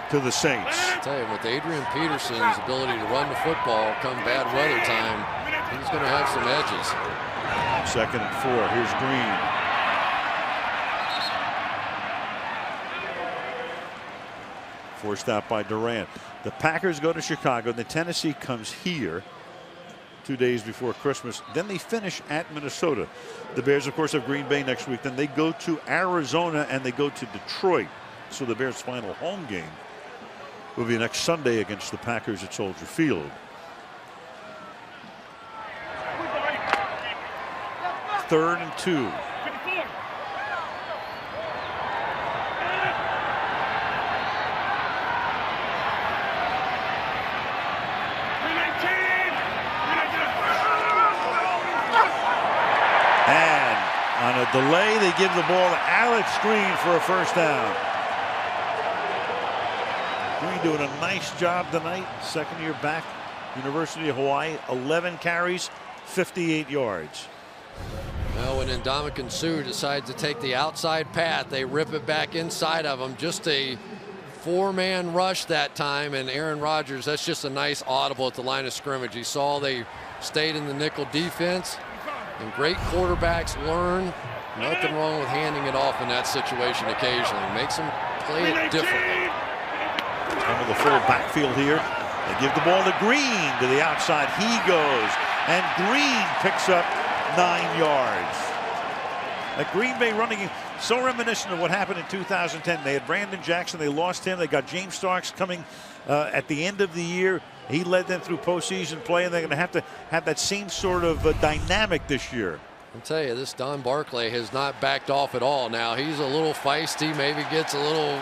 to the Saints. I tell you, with Adrian Peterson's ability to run the football come bad weather time, he's going to have some edges. 2nd and 4. Here's Green. Forced out by Durant. The Packers go to Chicago. The Tennessee comes here 2 days before Christmas. Then they finish at Minnesota. The Bears, of course, have Green Bay next week. Then they go to Arizona and they go to Detroit. So the Bears' final home game will be next Sunday against the Packers at Soldier Field. 3rd and 2. And on a delay, they give the ball to Alex Green for a 1st down. Green doing a nice job tonight. 2nd year back, University of Hawaii, 11 carries, 58 yards. Well, when Ndamukong Suh decides to take the outside path, they rip it back inside of him. Just a 4-man rush that time, and Aaron Rodgers, that's just a nice audible at the line of scrimmage. He saw they stayed in the nickel defense, and great quarterbacks learn. Nothing wrong with handing it off in that situation occasionally. Makes them play it differently. Some of the full backfield here. They give the ball to Green to the outside. He goes, and Green picks up 9 yards. That Green Bay running, so reminiscent of what happened in 2010. They had Brandon Jackson. They lost him. They got James Starks coming at the end of the year. He led them through postseason play, and they're going to have that same sort of dynamic this year. I'll tell you, this Don Barclay has not backed off at all now. He's a little feisty, maybe gets a little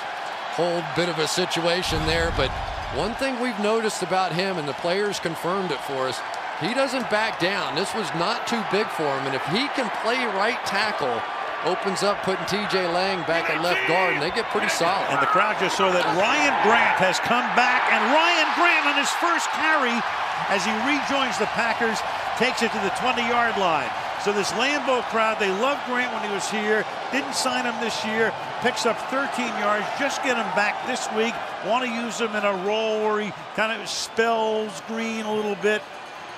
whole bit of a situation there, but one thing we've noticed about him, and the players confirmed it for us, he doesn't back down. This was not too big for him, and if he can play right tackle, opens up putting TJ Lang back at left guard, and they get pretty solid. And the crowd just saw that Ryan Grant has come back, and Ryan Grant on his first carry as he rejoins the Packers takes it to the 20-yard line. So this Lambeau crowd, they loved Grant when he was here, didn't sign him this year, picks up 13 yards, just get him back this week, want to use him in a role where he kind of spells Green a little bit,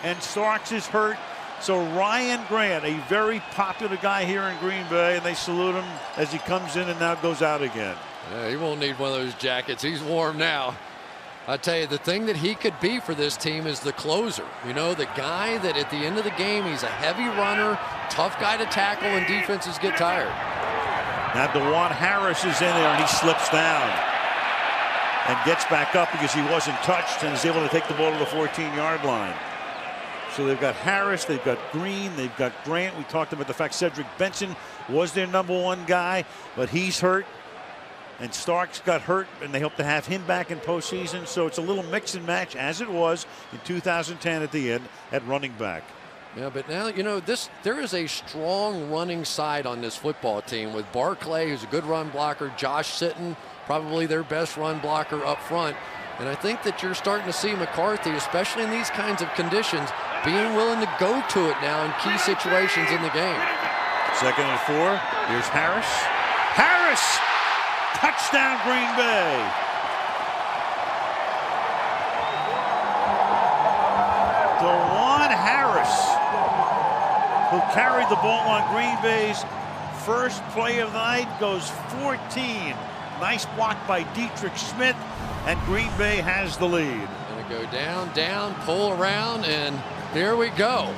and Starks is hurt. So Ryan Grant, a very popular guy here in Green Bay, and they salute him as he comes in and now goes out again. Yeah, he won't need one of those jackets. He's warm now. I tell you, the thing that he could be for this team is the closer. You know, the guy that at the end of the game, he's a heavy runner, tough guy to tackle, and defenses get tired. Now DeJuan Harris is in there, and he slips down and gets back up because he wasn't touched and is able to take the ball to the 14-yard line. So they've got Harris, they've got Green, they've got Grant. We talked about the fact Cedric Benson was their #1 guy, but he's hurt. And Starks got hurt, and they hope to have him back in postseason. So it's a little mix and match, as it was in 2010 at the end at running back. Yeah, but now, you know, there is a strong running side on this football team with Barclay, who's a good run blocker, Josh Sitton, probably their best run blocker up front. And I think that you're starting to see McCarthy, especially in these kinds of conditions, being willing to go to it now in key situations in the game. 2nd and 4. Here's Harris. Harris! Touchdown, Green Bay. DeJuan Harris, who carried the ball on Green Bay's first play of the night, goes 14. Nice block by Dietrich Smith, and Green Bay has the lead. Gonna go down, down, pull around, and here we go.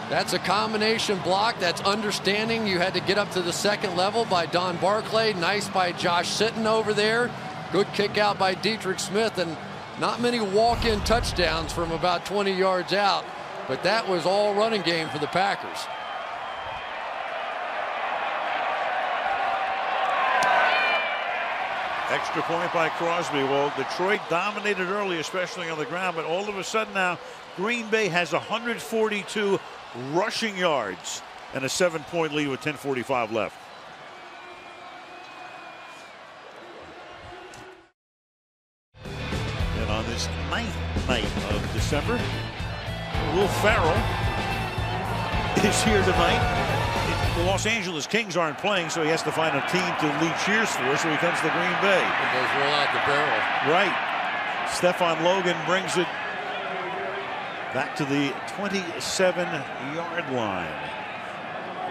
That's a combination block. That's understanding. You had to get up to the 2nd level by Don Barclay. Nice by Josh Sitton over there. Good kick out by Dietrich Smith, and not many walk-in touchdowns from about 20 yards out, but that was all running game for the Packers. Extra point by Crosby. Well, Detroit dominated early, especially on the ground, but all of a sudden now Green Bay has 142 rushing yards and a 7-point lead with 10:45 left. And on this 9th night of December, Will Ferrell is here tonight. The Los Angeles Kings aren't playing, so he has to find a team to lead cheers for, so he comes to Green Bay. It goes roll out the barrel. Right. Stephon Logan brings it back to the 27-yard line.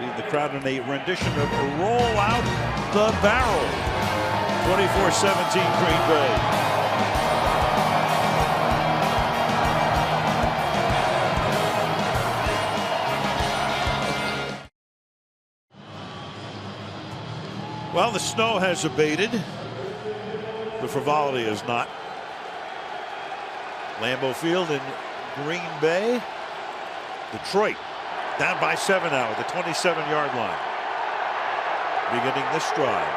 Lead the crowd in a rendition of Roll Out the Barrel. 24-17 Green Bay. Well, the snow has abated. The frivolity is not. Lambeau Field in Green Bay. Detroit down by 7 now at the 27-yard line. Beginning this drive.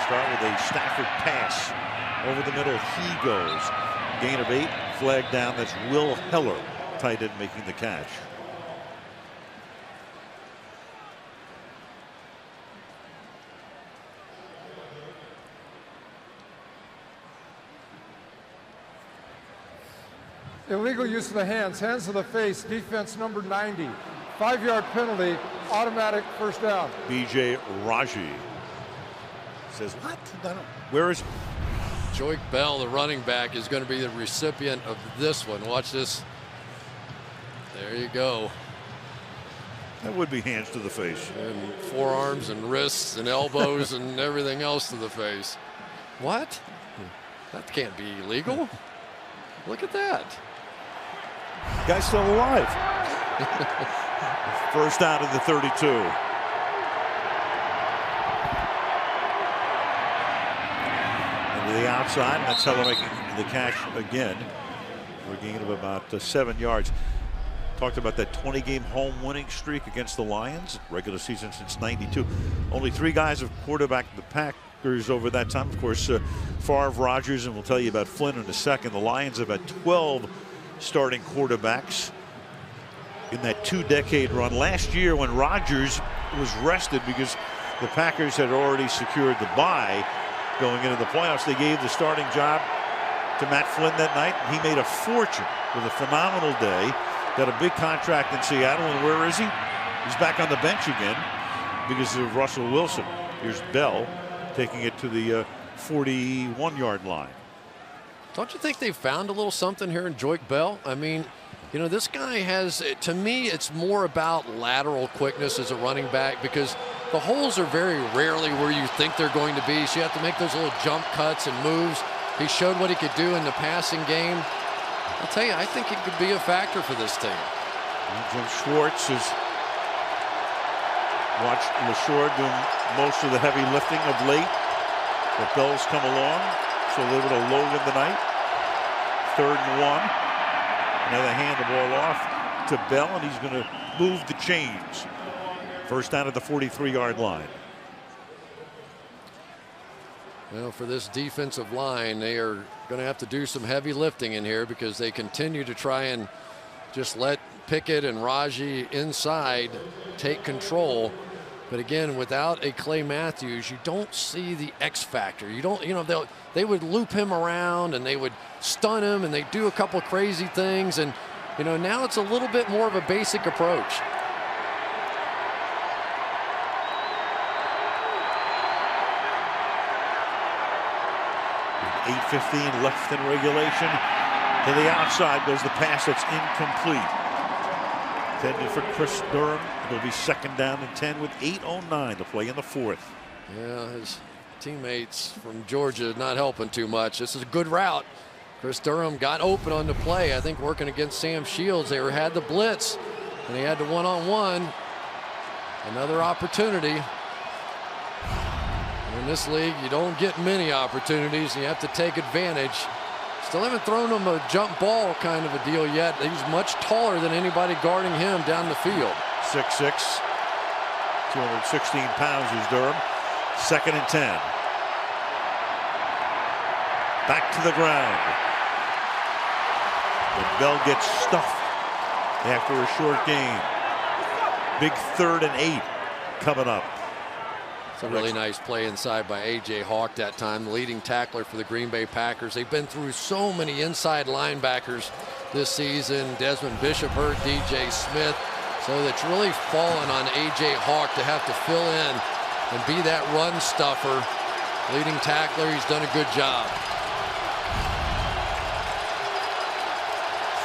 Start with a Stafford pass over the middle. He goes. Gain of 8. Flag down. That's Will Heller, tight end, making the catch. Illegal use of the hands to the face, defense number 90. 5-yard penalty, automatic first down. B.J. Raji says, what? Where is Joique Bell, the running back, is going to be the recipient of this one. Watch this. There you go. That would be hands to the face. And forearms and wrists and elbows and everything else to the face. What? That can't be illegal. Look at that. Guy's still alive. First down at the 32. Into the outside, and that's Heller making the catch again. For a gain of about 7 yards. Talked about that 20-game home winning streak against the Lions. Regular season since '92. Only 3 guys have quarterbacked the Packers over that time. Of course, Favre, Rodgers, and we'll tell you about Flynn in a second. The Lions have had 12 starting quarterbacks in that 2-decade run. Last year, when Rodgers was rested because the Packers had already secured the bye going into the playoffs, they gave the starting job to Matt Flynn that night. He made a fortune with a phenomenal day. Got a big contract in Seattle, and where is he? He's back on the bench again because of Russell Wilson. Here's Bell taking it to the 41-yard line. Don't you think they found a little something here in Joique Bell? I mean, you know, this guy has, to me, it's more about lateral quickness as a running back, because The holes are very rarely where you think they're going to be, so you have to make those little jump cuts and moves. He showed what he could do in the passing game. I'll tell you, I think it could be a factor for this team. Jim Schwartz has watched LaShore doing most of the heavy lifting of late. The Bells come along, so they would have low in the night. 3rd and 1. Now they hand the ball off to Bell, and he's going to move the chains. First down at the 43-yard line. Well, for this defensive line, they are going to have to do some heavy lifting in here because they continue to try and just let Pickett and Raji inside take control. But again, without a Clay Matthews, you don't see the X factor. You don't, you know, they would loop him around and they would stun him and they do a couple crazy things. And, you know, now it's a little bit more of a basic approach. .8:15 left in regulation. To the outside goes the pass that's incomplete. Intended for Chris Durham. It'll be 2nd down and 10 with 8:09 to play in the 4th. Yeah, his teammates from Georgia not helping too much. This is a good route. Chris Durham got open on the play. I think working against Sam Shields, they had the blitz, and he had the one-on-one. Another opportunity. In this league, you don't get many opportunities, and you have to take advantage. Still haven't thrown him a jump ball kind of a deal yet. He's much taller than anybody guarding him down the field. 6'6", 216 pounds is Durham. 2nd and 10. Back to the ground. And Bell gets stuffed after a short game. Big 3rd and 8 coming up. It's a really nice play inside by A.J. Hawk that time, the leading tackler for the Green Bay Packers. They've been through so many inside linebackers this season. Desmond Bishop hurt, D.J. Smith. So it's really fallen on A.J. Hawk to have to fill in and be that run stuffer. Leading tackler, he's done a good job.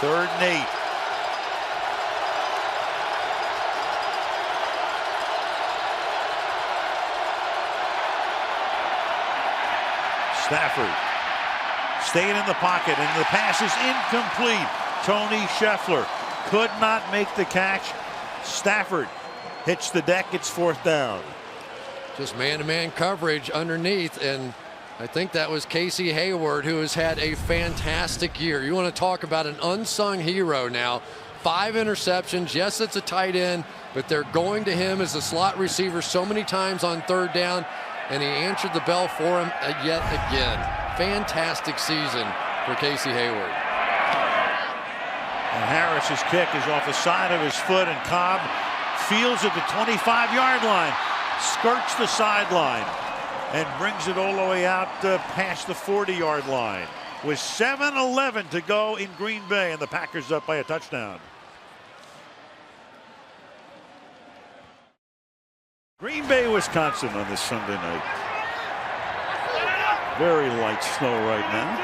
3rd and 8. Stafford staying in the pocket, and the pass is incomplete. Tony Scheffler could not make the catch. Stafford hits the deck. It's 4th down. Just man-to-man coverage underneath, and I think that was Casey Hayward, who has had a fantastic year. You want to talk about an unsung hero now. 5 interceptions. Yes, it's a tight end, but they're going to him as a slot receiver so many times on 3rd down, and he answered the bell for him yet again. Fantastic season for Casey Hayward. And Harris's kick is off the side of his foot, and Cobb fields at the 25-yard line, skirts the sideline, and brings it all the way out past the 40-yard line. With 7:11 to go in Green Bay, and the Packers up by a touchdown. Green Bay, Wisconsin on this Sunday night. Very light snow right now.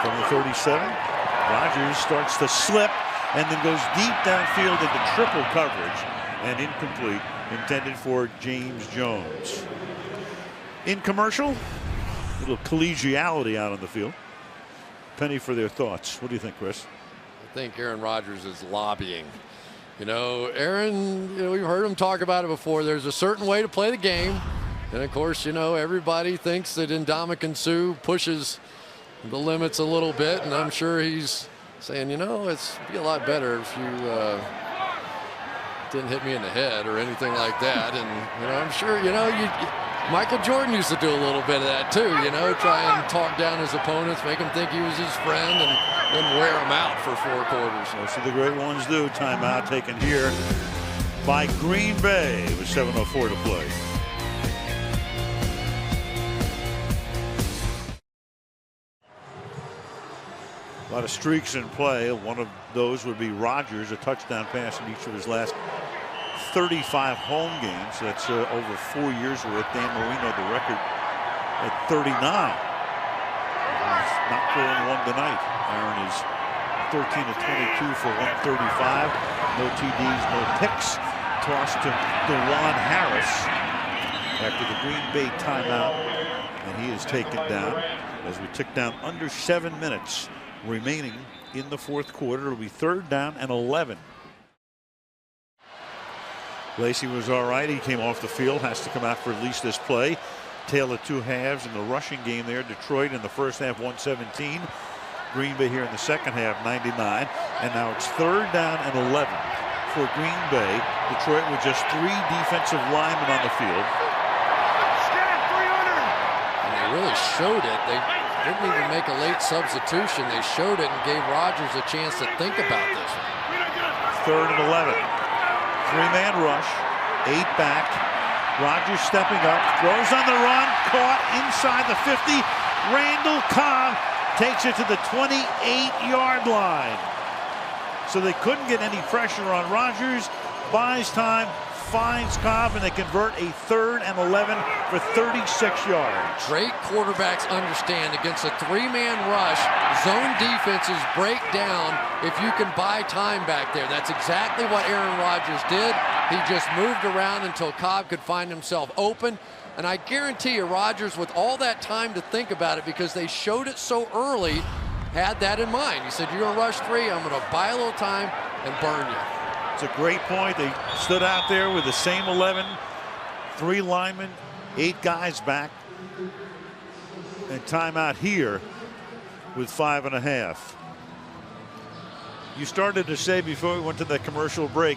From the 37, Rodgers starts to slip and then goes deep downfield into triple coverage and incomplete, intended for James Jones. In commercial, a little collegiality out on the field. Penny for their thoughts. What do you think, Chris? I think Aaron Rodgers is lobbying. You know, Aaron, we've heard him talk about it before. There's a certain way to play the game. And of course, you know, everybody thinks that Ndamukong Suh pushes the limits a little bit. And I'm sure he's saying, you know, it'd be a lot better if you didn't hit me in the head or anything like that. And, you know, I'm sure, you know, Michael Jordan used to do a little bit of that too, you know, try and talk down his opponents, make him think he was his friend, and then wear him out for 4 quarters. Most of the great ones do. Timeout taken here by Green Bay with 7:04 to play. A lot of streaks in play. One of those would be Rodgers, a touchdown pass in each of his last 35 home games. That's over 4 years worth. Dan Marino, the record at 39. He's not throwing one tonight. Aaron is 13 of 22 for 135. No TDs, no picks. toss to DeJuan Harris after the Green Bay timeout, and he is taken down as we tick down under 7 minutes remaining in the fourth quarter. It'll be 3rd down and 11. Lacey was all right. He came off the field, has to come out for at least this play. Tale of two halves in the rushing game there. Detroit in the first half 117. Green Bay here in the second half 99. And now it's 3rd down and 11 for Green Bay. Detroit with just 3 defensive linemen on the field. And they really showed it. They didn't even make a late substitution. They showed it and gave Rodgers a chance to think about this one. 3rd and 11. 3-man rush. 8 back. Rodgers stepping up. Throws on the run. Caught inside the 50. Randall Cobb takes it to the 28-yard line. So they couldn't get any pressure on Rodgers. Buys time, finds Cobb, and they convert a 3rd and 11 for 36 yards. Great quarterbacks understand against a 3-man rush, zone defenses break down if you can buy time back there. That's exactly what Aaron Rodgers did. He just moved around until Cobb could find himself open. And I guarantee you, Rodgers, with all that time to think about it, because they showed it so early, had that in mind. He said, you're going to rush 3, I'm going to buy a little time and burn you. It's a great point. They stood out there with the same 11, 3 linemen, 8 guys back, and timeout here with 5.5. You started to say before we went to the commercial break,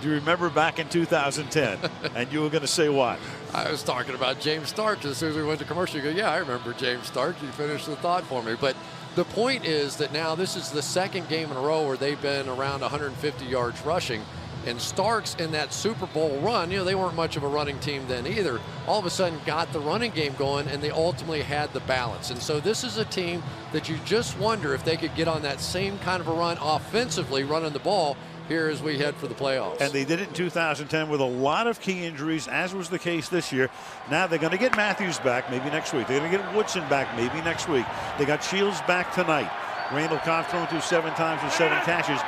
do you remember back in 2010? And you were going to say what? I was talking about James Starks as soon as we went to commercial. You go, yeah, I remember James Starks. You finished the thought for me. But the point is that now this is the 2nd game in a row where they've been around 150 yards rushing. And Starks in that Super Bowl run, you know, they weren't much of a running team then either. All of a sudden got the running game going, and they ultimately had the balance. And so this is a team that you just wonder if they could get on that same kind of a run offensively, running the ball here as we head for the playoffs. And they did it in 2010 with a lot of key injuries, as was the case this year. Now they're going to get Matthews back maybe next week. They're going to get Woodson back maybe next week. They got Shields back tonight. Randall Cobb thrown through 7 times with 7 catches.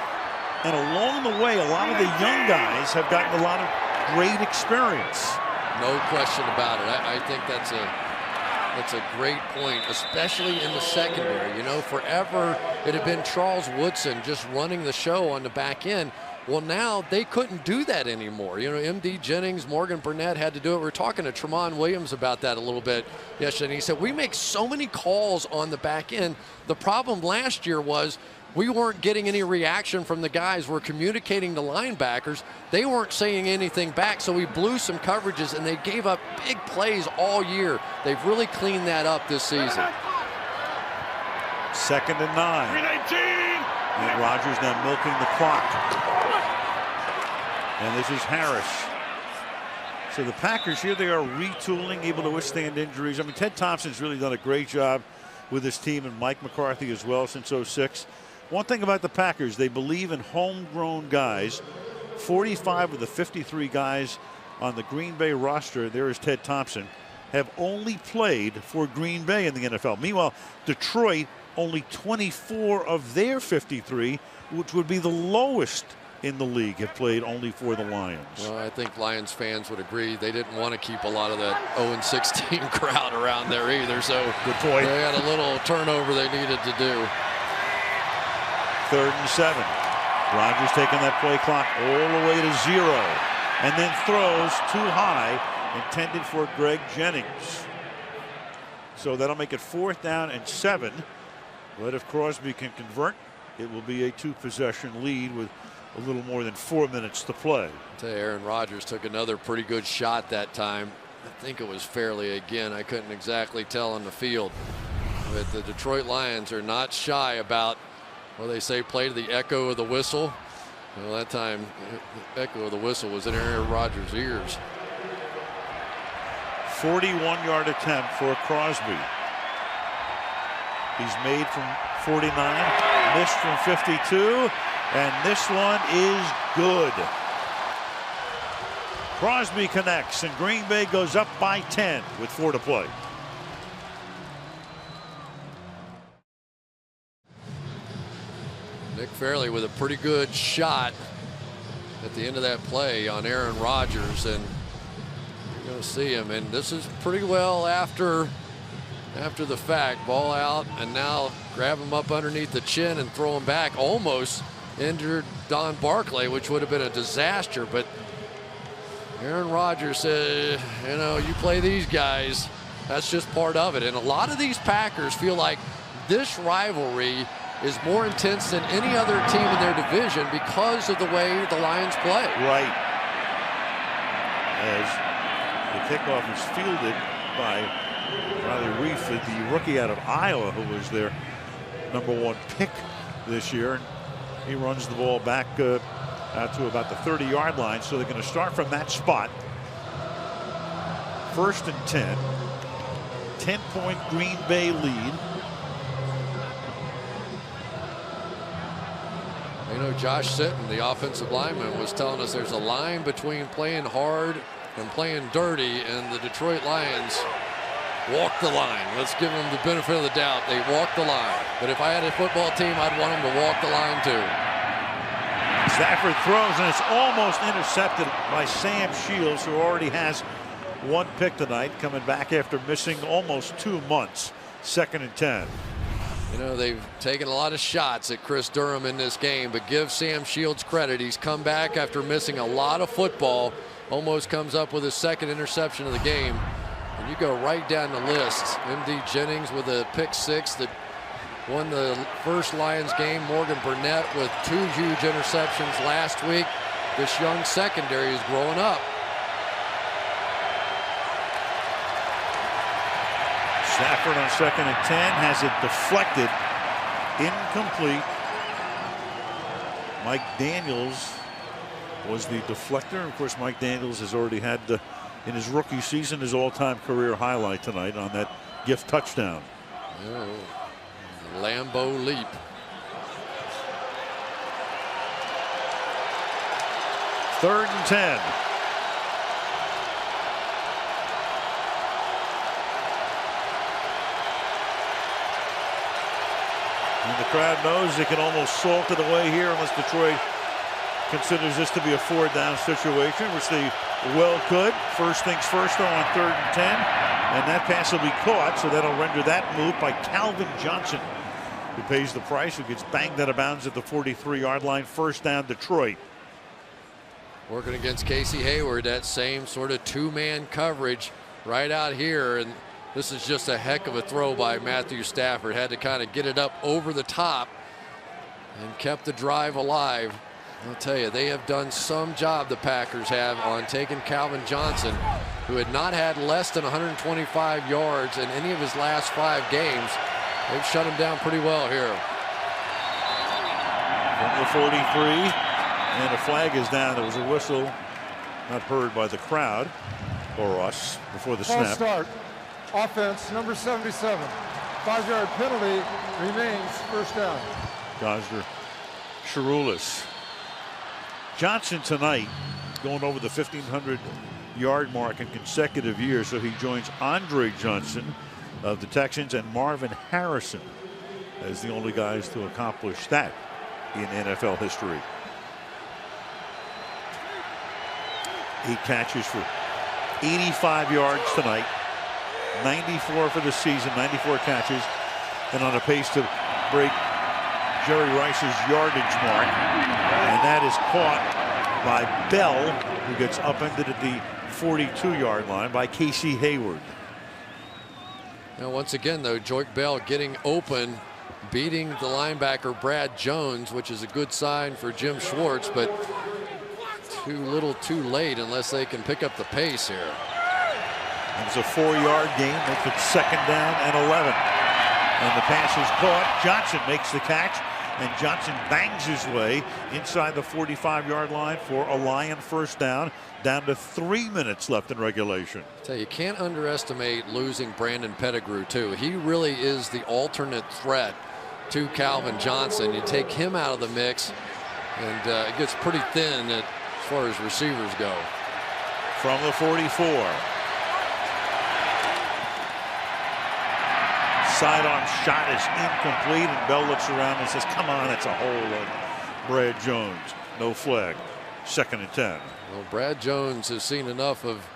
And along the way, a lot of the young guys have gotten a lot of great experience. No question about it. I think that's a great point, especially in the secondary. You know, forever it had been Charles Woodson just running the show on the back end. Well, now they couldn't do that anymore. You know, M.D. Jennings, Morgan Burnett had to do it. We were talking to Tremont Williams about that a little bit yesterday. And he said, we make so many calls on the back end. The problem last year was we weren't getting any reaction from the guys. We're communicating to linebackers. They weren't saying anything back, so we blew some coverages, and they gave up big plays all year. They've really cleaned that up this season. 2nd and 9. And Rodgers now milking the clock. And this is Harris. So the Packers here, they are retooling, able to withstand injuries. I mean, Ted Thompson's really done a great job with his team, and Mike McCarthy as well since '06. One thing about the Packers, they believe in homegrown guys. 45 of the 53 guys on the Green Bay roster, there is Ted Thompson, have only played for Green Bay in the NFL. Meanwhile, Detroit, only 24 of their 53, which would be the lowest in the league, have played only for the Lions. Well, I think Lions fans would agree they didn't want to keep a lot of that 0-16 crowd around there either. So good point. They had a little turnover they needed to do. 3rd and 7. Rodgers taking that play clock all the way to 0, and then throws too high, intended for Greg Jennings. So that'll make it 4th down and 7. But if Crosby can convert, it will be a 2-possession lead with a little more than 4 minutes to play. Aaron Rodgers took another pretty good shot that time. I think it was fairly, again, I couldn't exactly tell on the field. But the Detroit Lions are not shy about, well, they say play to the echo of the whistle. Well, that time, the echo of the whistle was in Aaron Rodgers' ears. 41-yard attempt for Crosby. He's made from 49, missed from 52, and this one is good. Crosby connects, and Green Bay goes up by 10 with 4 to play. Nick Fairley with a pretty good shot. at the end of that play on Aaron Rodgers, and you're going to see him. And this is pretty well after the fact. Ball out, and now grab him up underneath the chin and throw him back. Almost injured Don Barclay, which would have been a disaster. But Aaron Rodgers said, you know, you play these guys, that's just part of it. And a lot of these Packers feel like this rivalry is more intense than any other team in their division because of the way the Lions play. Right. As the kickoff is fielded by Riley Reif, the rookie out of Iowa, who was their #1 pick this year. He runs the ball back out to about the 30-yard line, so they're going to start from that spot. 1st and 10. 10-point Green Bay lead. You know, Josh Sitton, the offensive lineman, was telling us there's a line between playing hard and playing dirty, and the Detroit Lions walk the line. Let's give them the benefit of the doubt. They walk the line. But if I had a football team, I'd want them to walk the line too. Stafford throws, and it's almost intercepted by Sam Shields, who already has 1 pick tonight, coming back after missing almost 2 months. 2nd and 10. You know, they've taken a lot of shots at Chris Durham in this game, but give Sam Shields credit. He's come back after missing a lot of football, almost comes up with his 2nd interception of the game. And you go right down the list. M.D. Jennings with a pick 6 that won the first Lions game. Morgan Burnett with 2 huge interceptions last week. This young secondary is growing up. Stafford on 2nd and 10 has it deflected, incomplete. Mike Daniels was the deflector. Of course, Mike Daniels has already had in his rookie season his all-time career highlight tonight on that gift touchdown. Oh, Lambeau leap. Third and 10. And the crowd knows they can almost salt it away here unless Detroit considers this to be a 4th-down situation, which they well could. First things first, though, on 3rd and 10. And that pass will be caught, so that'll render that move by Calvin Johnson, who pays the price, who gets banged out of bounds at the 43-yard line. 1st down, Detroit. Working against Casey Hayward, that same sort of 2-man coverage right out here. And this is just a heck of a throw by Matthew Stafford. Had to kind of get it up over the top and kept the drive alive. I'll tell you, they have done some job, the Packers have, on taking Calvin Johnson, who had not had less than 125 yards in any of his last 5 games. They've shut him down pretty well here. From the 43, and a flag is down. There was a whistle not heard by the crowd or us before the snap. Start. Offense, number 77. 5-yard penalty remains 1st down. Gosder, Shirulis. Johnson tonight going over the 1,500-yard mark in consecutive years, so he joins Andre Johnson of the Texans and Marvin Harrison as the only guys to accomplish that in NFL history. 8 catches for 85 yards tonight. 94 for the season, 94 catches, and on a pace to break Jerry Rice's yardage mark. And that is caught by Bell, who gets upended at the 42-yard line by Casey Hayward. Now, once again, though, Joique Bell getting open, beating the linebacker Brad Jones, which is a good sign for Jim Schwartz, but too little too late unless they can pick up the pace here. It was a 4-yard gain, makes it 2nd down and 11. And the pass is caught. Johnson makes the catch, and Johnson bangs his way inside the 45-yard line for a Lion 1st down to 3 minutes left in regulation. Tell you can't underestimate losing Brandon Pettigrew too. He really is the alternate threat to Calvin Johnson. You take him out of the mix, and it gets pretty thin as far as receivers go. From the 44. Sidearm shot is incomplete, and Bell looks around and says, come on, that's a hole on Brad Jones. No flag. 2nd and 10. Well, Brad Jones has seen enough of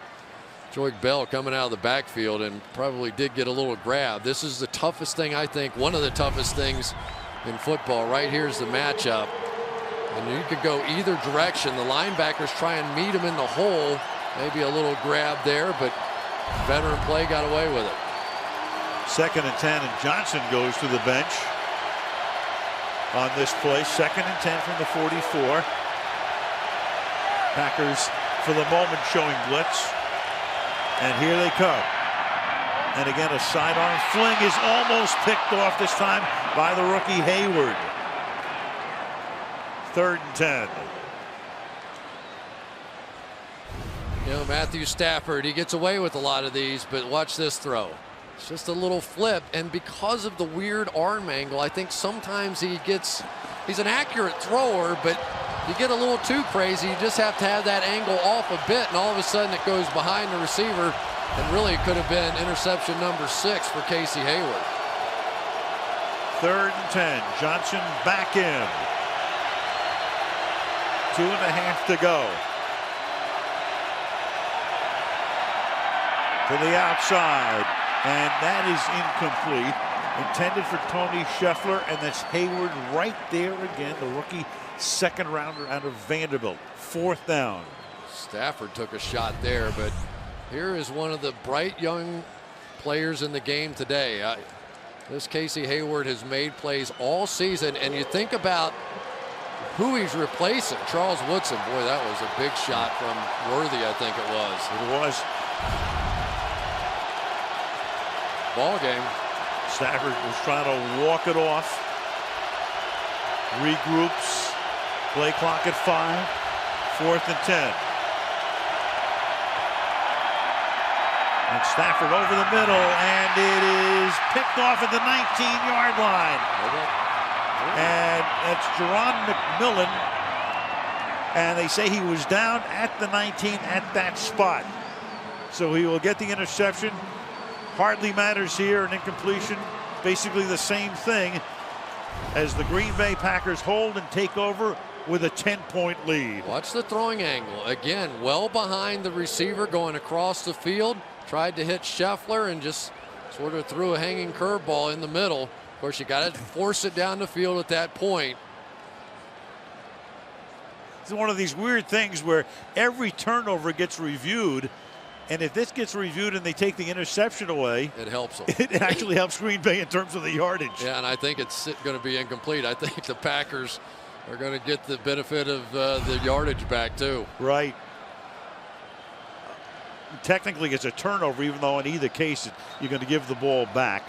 Joique Bell coming out of the backfield and probably did get a little grab. This is the toughest thing, I think, one of the toughest things in football. Right here's the matchup. And you could go either direction. The linebackers try and meet him in the hole. Maybe a little grab there, but veteran play got away with it. 2nd and 10, and Johnson goes to the bench on this play. 2nd and 10 from the 44. Packers, for the moment, showing blitz. And here they come. And again, a sidearm fling is almost picked off this time by the rookie Hayward. 3rd and 10. You know, Matthew Stafford, he gets away with a lot of these, but watch this throw. It's just a little flip, and because of the weird arm angle, I think sometimes he's an accurate thrower, but you get a little too crazy. You just have to have that angle off a bit, and all of a sudden it goes behind the receiver, and really it could have been interception number 6 for Casey Hayward. 3rd and 10. Johnson back in. 2.5 to go. To the outside, and that is incomplete. Intended for Tony Scheffler, and that's Hayward right there again, the rookie 2nd rounder out of Vanderbilt. 4th down. Stafford took a shot there, but here is one of the bright young players in the game today. This Casey Hayward has made plays all season, and you think about who he's replacing. Charles Woodson, boy, that was a big shot from Worthy, I think it was. It was. Ball game. Stafford was trying to walk it off. Regroups. Play clock at 5. 4th and 10. And Stafford over the middle, and it is picked off at the 19-yard line. And it's Jerron McMillan. And they say he was down at the 19 at that spot. So he will get the interception. Hardly matters here, an incompletion. Basically the same thing as the Green Bay Packers hold and take over with a 10-point lead. Watch the throwing angle. Again, well behind the receiver going across the field. Tried to hit Scheffler and just sort of threw a hanging curveball in the middle. Of course, you got to force it down the field at that point. It's one of these weird things where every turnover gets reviewed. And if this gets reviewed and they take the interception away, it helps them. It actually helps Green Bay in terms of the yardage. Yeah, and I think it's going to be incomplete. I think the Packers are going to get the benefit of the yardage back, too. Right. Technically, it's a turnover, even though in either case, you're going to give the ball back.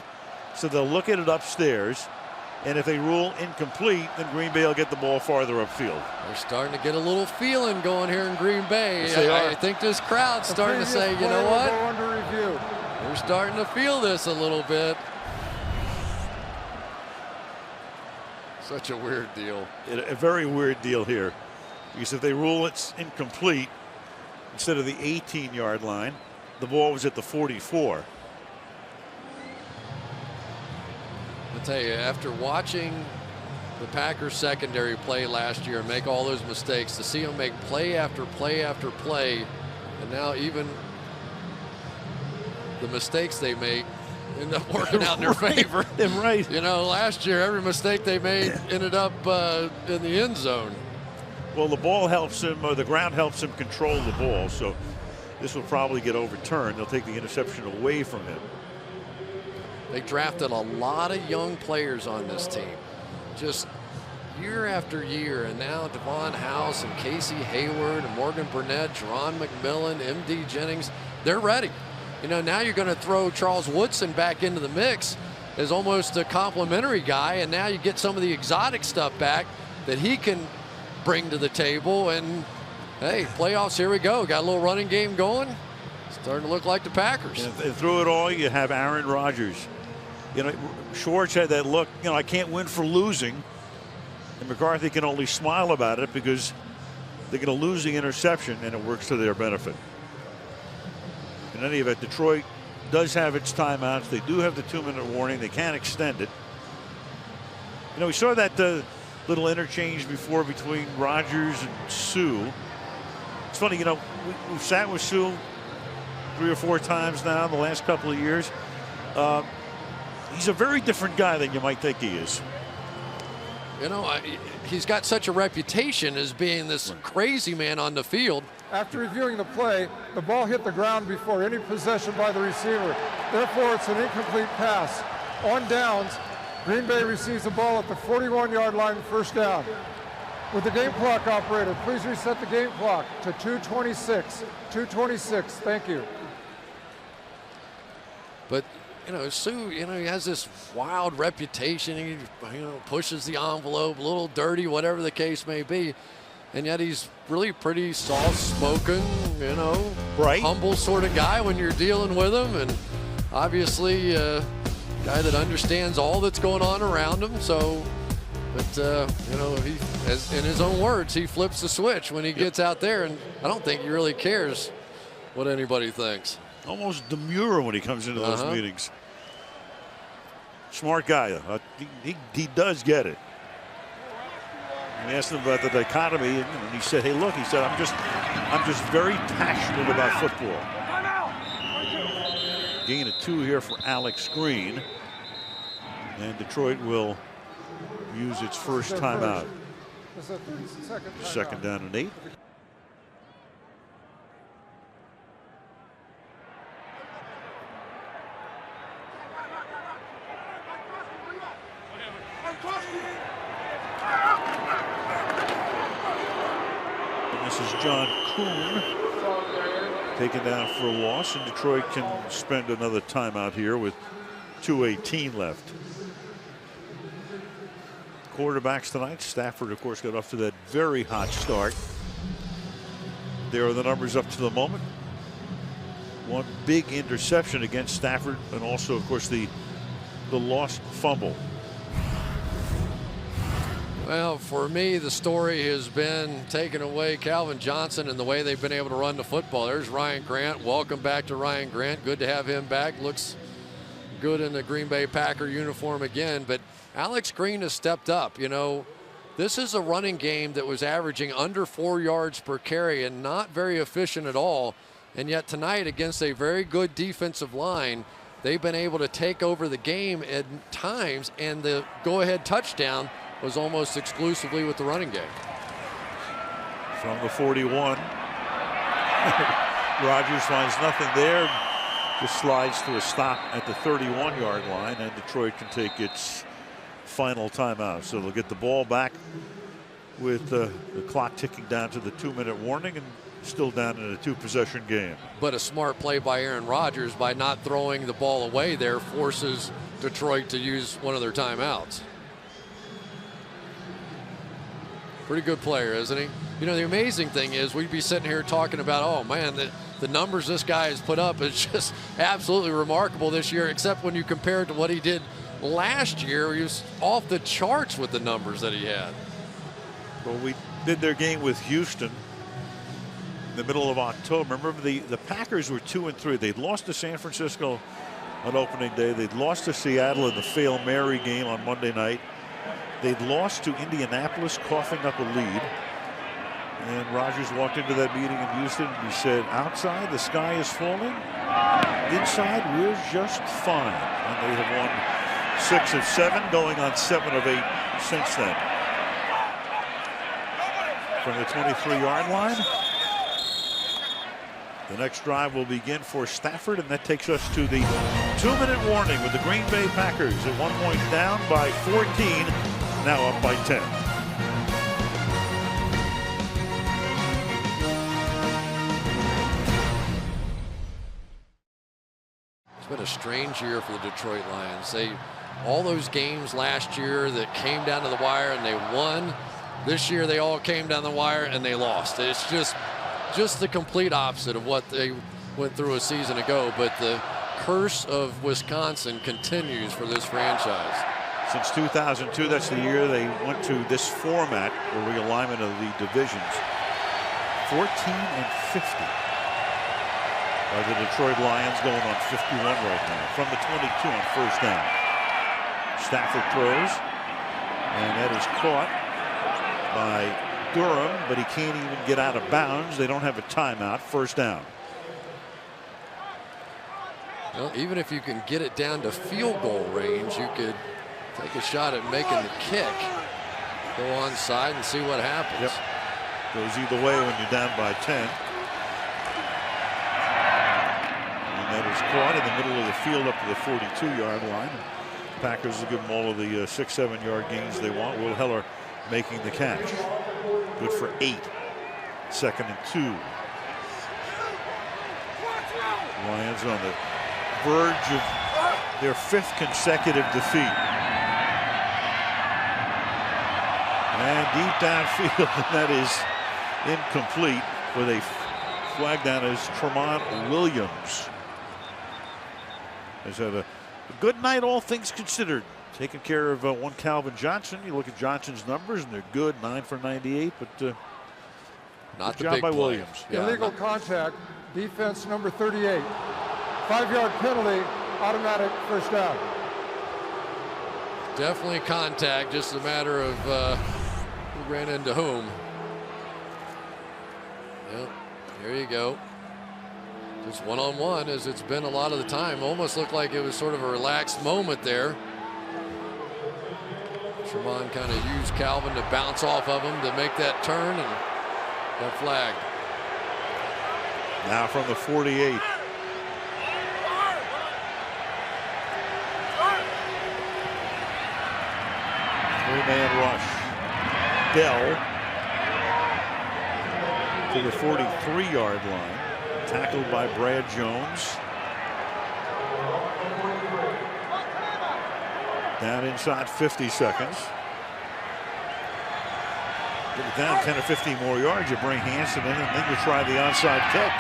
So they'll look at it upstairs. And if they rule incomplete, then Green Bay will get the ball farther upfield. They're starting to get a little feeling going here in Green Bay. Yes, I think this crowd's starting to say, you know what? We're starting to feel this a little bit. Such a weird deal. A very weird deal here. Because if they rule it's incomplete, instead of the 18-yard line, the ball was at the 44. I'll tell you, after watching the Packers secondary play last year and make all those mistakes, to see them make play after play after play, and now even the mistakes they make end up working out in their favor. Right. You know, last year, every mistake they made ended up in the end zone. Well, the ball helps him, or the ground helps him control the ball, so this will probably get overturned. They'll take the interception away from him. They drafted a lot of young players on this team, just year after year. And now Devon House and Casey Hayward and Morgan Burnett, Jerron McMillan, M.D. Jennings, they're ready. You know, now you're going to throw Charles Woodson back into the mix as almost a complimentary guy. And now you get some of the exotic stuff back that he can bring to the table. And, hey, playoffs, here we go. Got a little running game going. Starting to look like the Packers. And through it all, you have Aaron Rodgers. You know, Schwartz had that look, you know, I can't win for losing. And McCarthy can only smile about it because they're going to lose the interception, and it works to their benefit. In any event, Detroit does have its timeouts. They do have the 2-minute warning. They can extend it. You know, we saw that little interchange before between Rodgers and Sue. It's funny, you know, we've sat with Sue 3 or 4 times now in the last couple of years. He's a very different guy than you might think he is. You know, he's got such a reputation as being this crazy man on the field. After reviewing the play, the ball hit the ground before any possession by the receiver. Therefore, it's an incomplete pass. On downs, Green Bay receives the ball at the 41-yard line, first down. With the game clock operator, please reset the game clock to 2:26. 2:26, thank you. But, you know, Sue, you know, he has this wild reputation. He, you know, pushes the envelope, a little dirty, whatever the case may be. And yet he's really pretty soft-spoken, you know, humble sort of guy when you're dealing with him. And obviously a guy that understands all that's going on around him. So, but, you know, he, as in his own words, he flips the switch when he gets out there. And I don't think he really cares what anybody thinks. Almost demure when he comes into those meetings. Smart guy. He does get it. We asked him about the dichotomy, and he said, "Hey, look," he said, "I'm just very passionate about football." Gain of 2 here for Alex Green, and Detroit will use its first timeout. Second down and 8. This is John Kuhn taken down for a loss, and Detroit can spend another timeout here with 2:18 left. Quarterbacks tonight. Stafford, of course, got off to that very hot start. There are the numbers up to the moment. One big interception against Stafford, and also, of course, the lost fumble. Well, for me, the story has been taking away Calvin Johnson and the way they've been able to run the football. There's Ryan Grant. Welcome back to Ryan Grant. Good to have him back. Looks good in the Green Bay Packer uniform again. But Alex Green has stepped up. You know, this is a running game that was averaging under 4 yards per carry and not very efficient at all. And yet tonight, against a very good defensive line, they've been able to take over the game at times, and the go-ahead touchdown was almost exclusively with the running game. From the 41. Rodgers finds nothing there. Just slides to a stop at the 31-yard line, and Detroit can take its final timeout. So they'll get the ball back with the clock ticking down to the 2-minute warning, and still down in a 2-possession game. But a smart play by Aaron Rodgers by not throwing the ball away there forces Detroit to use one of their timeouts. Pretty good player, isn't he? You know, the amazing thing is we'd be sitting here talking about, oh man, the numbers this guy has put up is just absolutely remarkable this year, except when you compare it to what he did last year. He was off the charts with the numbers that he had. Well, we did their game with Houston in the middle of October. Remember, the Packers were 2-3. They'd lost to San Francisco on opening day. They'd lost to Seattle in the Fail Mary game on Monday night. They'd lost to Indianapolis, coughing up a lead. And Rodgers walked into that meeting in Houston and he said, outside the sky is falling. Inside we're just fine. And they have won 6 of 7, going on 7 of 8 since then. From the 23-yard line, the next drive will begin for Stafford, and that takes us to the 2-minute warning with the Green Bay Packers at one point down by 14, now up by 10. It's been a strange year for the Detroit Lions. All those games last year that came down to the wire and they won. This year they all came down the wire and they lost. It's just the complete opposite of what they went through a season ago. But the curse of Wisconsin continues for this franchise. Since 2002, that's the year they went to this format, the realignment of the divisions. 14-50 by the Detroit Lions, going on 51 right now from the 22 on first down. Stafford throws, and that is caught by Durham, but he can't even get out of bounds. They don't have a timeout. First down. Well, even if you can get it down to field goal range, you could take a shot at making the kick. Go onside and see what happens. Yep. Goes either way when you're down by 10. And that is caught in the middle of the field up to the 42-yard line. Packers will give them all of the 6-7 yard gains they want. Will Heller making the catch. Good for 8. 2nd and 2. Lions on the verge of their 5th consecutive defeat. And deep downfield, that is incomplete with a flag down as Tremont Williams has had a good night, all things considered. Taking care of one Calvin Johnson. You look at Johnson's numbers, and they're good, 9 for 98, but not good the job big by play. Williams. Yeah, illegal contact, defense number 38. 5-yard penalty, automatic first down. Definitely contact, just a matter of who ran into whom. Yep, there you go. Just one-on-one, as it's been a lot of the time. Almost looked like it was sort of a relaxed moment there. Tremont kind of used Calvin to bounce off of him to make that turn and got flagged. Now from the 48. Three-man rush. Bell to the 43-yard line. Tackled by Brad Jones. Down inside 50 seconds. Get it down 10 or 15 more yards. You bring Hanson in, and then you try the onside kick.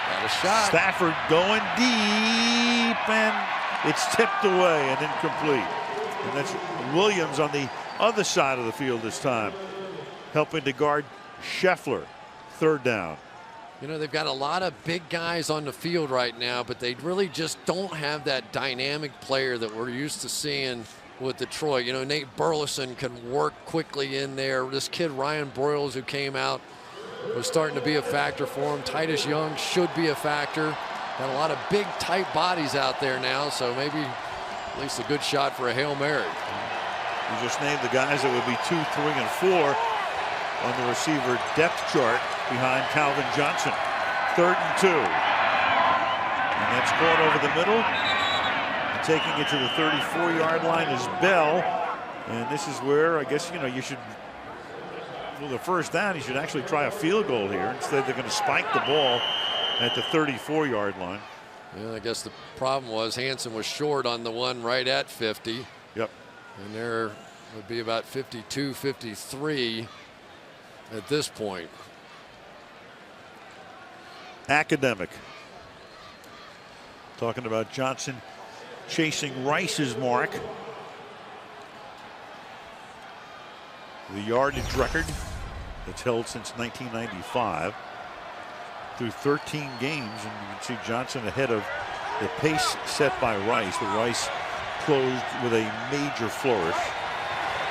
Got a shot. Stafford going deep, and it's tipped away and incomplete. And that's Williams on the other side of the field this time, helping to guard Scheffler. 3rd down. You know, they've got a lot of big guys on the field right now, but they really just don't have that dynamic player that we're used to seeing with Detroit. You know, Nate Burleson can work quickly in there. This kid Ryan Broyles, who came out, was starting to be a factor for him. Titus Young should be a factor. Got a lot of big, tight bodies out there now, so maybe at least a good shot for a Hail Mary. You just named the guys that would be 2, 3, and 4 on the receiver depth chart behind Calvin Johnson. 3rd and 2. And that's caught over the middle. And taking it to the 34-yard line is Bell. And this is where, I guess, you know, you should, for the first down, you should actually try a field goal here. Instead, they're going to spike the ball at the 34-yard line. Yeah, I guess the problem was Hanson was short on the one right at 50. Yep. And there would be about 52, 53 at this point. Academic. Talking about Johnson chasing Rice's mark. The yardage record that's held since 1995 through 13 games, and you can see Johnson ahead of the pace set by Rice. The Rice closed with a major flourish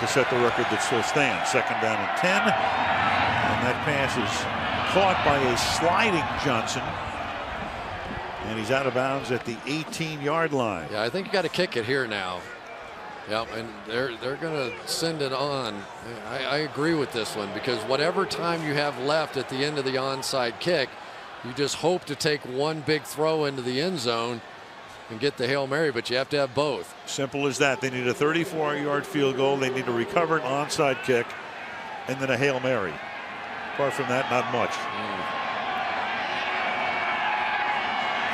to set the record that still stands. 2nd down and 10, and that pass is caught by a sliding Johnson, and he's out of bounds at the 18-yard line. Yeah, I think you got to kick it here now. Yep, and they're going to send it on. I agree with this one, because whatever time you have left at the end of the onside kick, you just hope to take one big throw into the end zone and get the Hail Mary, but you have to have both. Simple as that. They need a 34-yard field goal. They need to recover an onside kick, and then a Hail Mary. Apart from that, not much.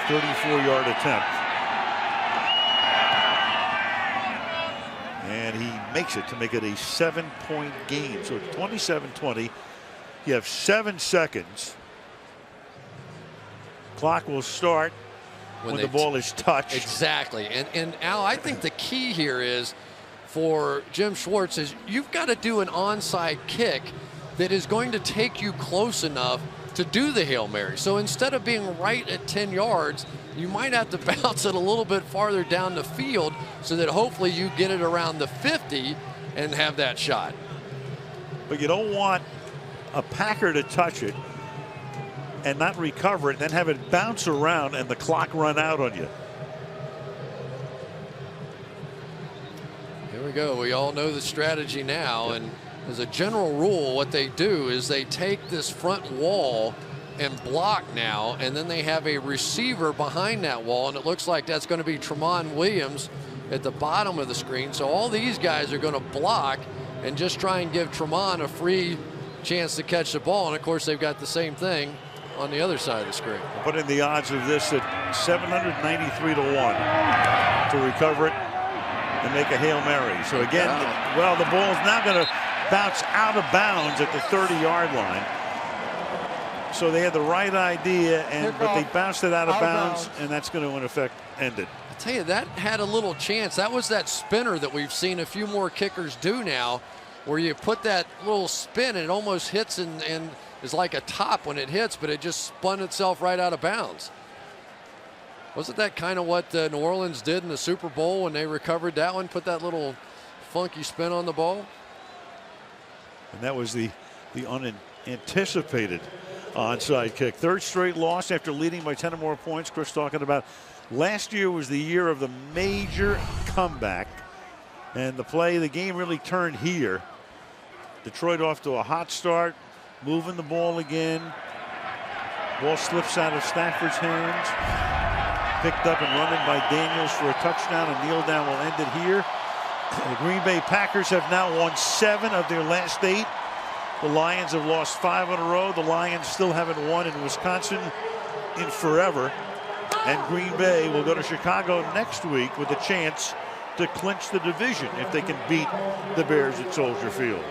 34-yard attempt. And he makes it to make it a 7-point game. So it's 27-20. You have 7 seconds. Clock will start when the ball is touched. Exactly. And Al, I think the key here is for Jim Schwartz is you've got to do an onside kick that is going to take you close enough to do the Hail Mary. So instead of being right at 10 yards, you might have to bounce it a little bit farther down the field so that hopefully you get it around the 50 and have that shot. But you don't want a Packer to touch it and not recover it, and then have it bounce around and the clock run out on you. Here we go. We all know the strategy now, and as a general rule, what they do is they take this front wall and block now, and then they have a receiver behind that wall, and it looks like that's going to be Tramon Williams at the bottom of the screen. So all these guys are going to block and just try and give Tramon a free chance to catch the ball, and of course they've got the same thing on the other side of the screen. Put in the odds of this at 793 to 1 to recover it and make a Hail Mary. So again, well, the ball's now going to bounce out of bounds at the 30-yard line. So they had the right idea, but they bounced it out of bounds, and that's going to, in effect, end it. I tell you, that had a little chance. That was that spinner that we've seen a few more kickers do now, where you put that little spin and it almost hits and is like a top when it hits, but it just spun itself right out of bounds. Wasn't that kind of what New Orleans did in the Super Bowl when they recovered that one, put that little funky spin on the ball? And that was the unanticipated onside kick. Third straight loss after leading by 10 or more points. Chris talking about last year was the year of the major comeback, and the game really turned here. Detroit off to a hot start, moving the ball again. Ball slips out of Stafford's hands. Picked up and running by Daniels for a touchdown, and kneel down will end it here. The Green Bay Packers have now won 7 of their last 8. The Lions have lost 5 in a row. The Lions still haven't won in Wisconsin in forever. And Green Bay will go to Chicago next week with a chance to clinch the division if they can beat the Bears at Soldier Field.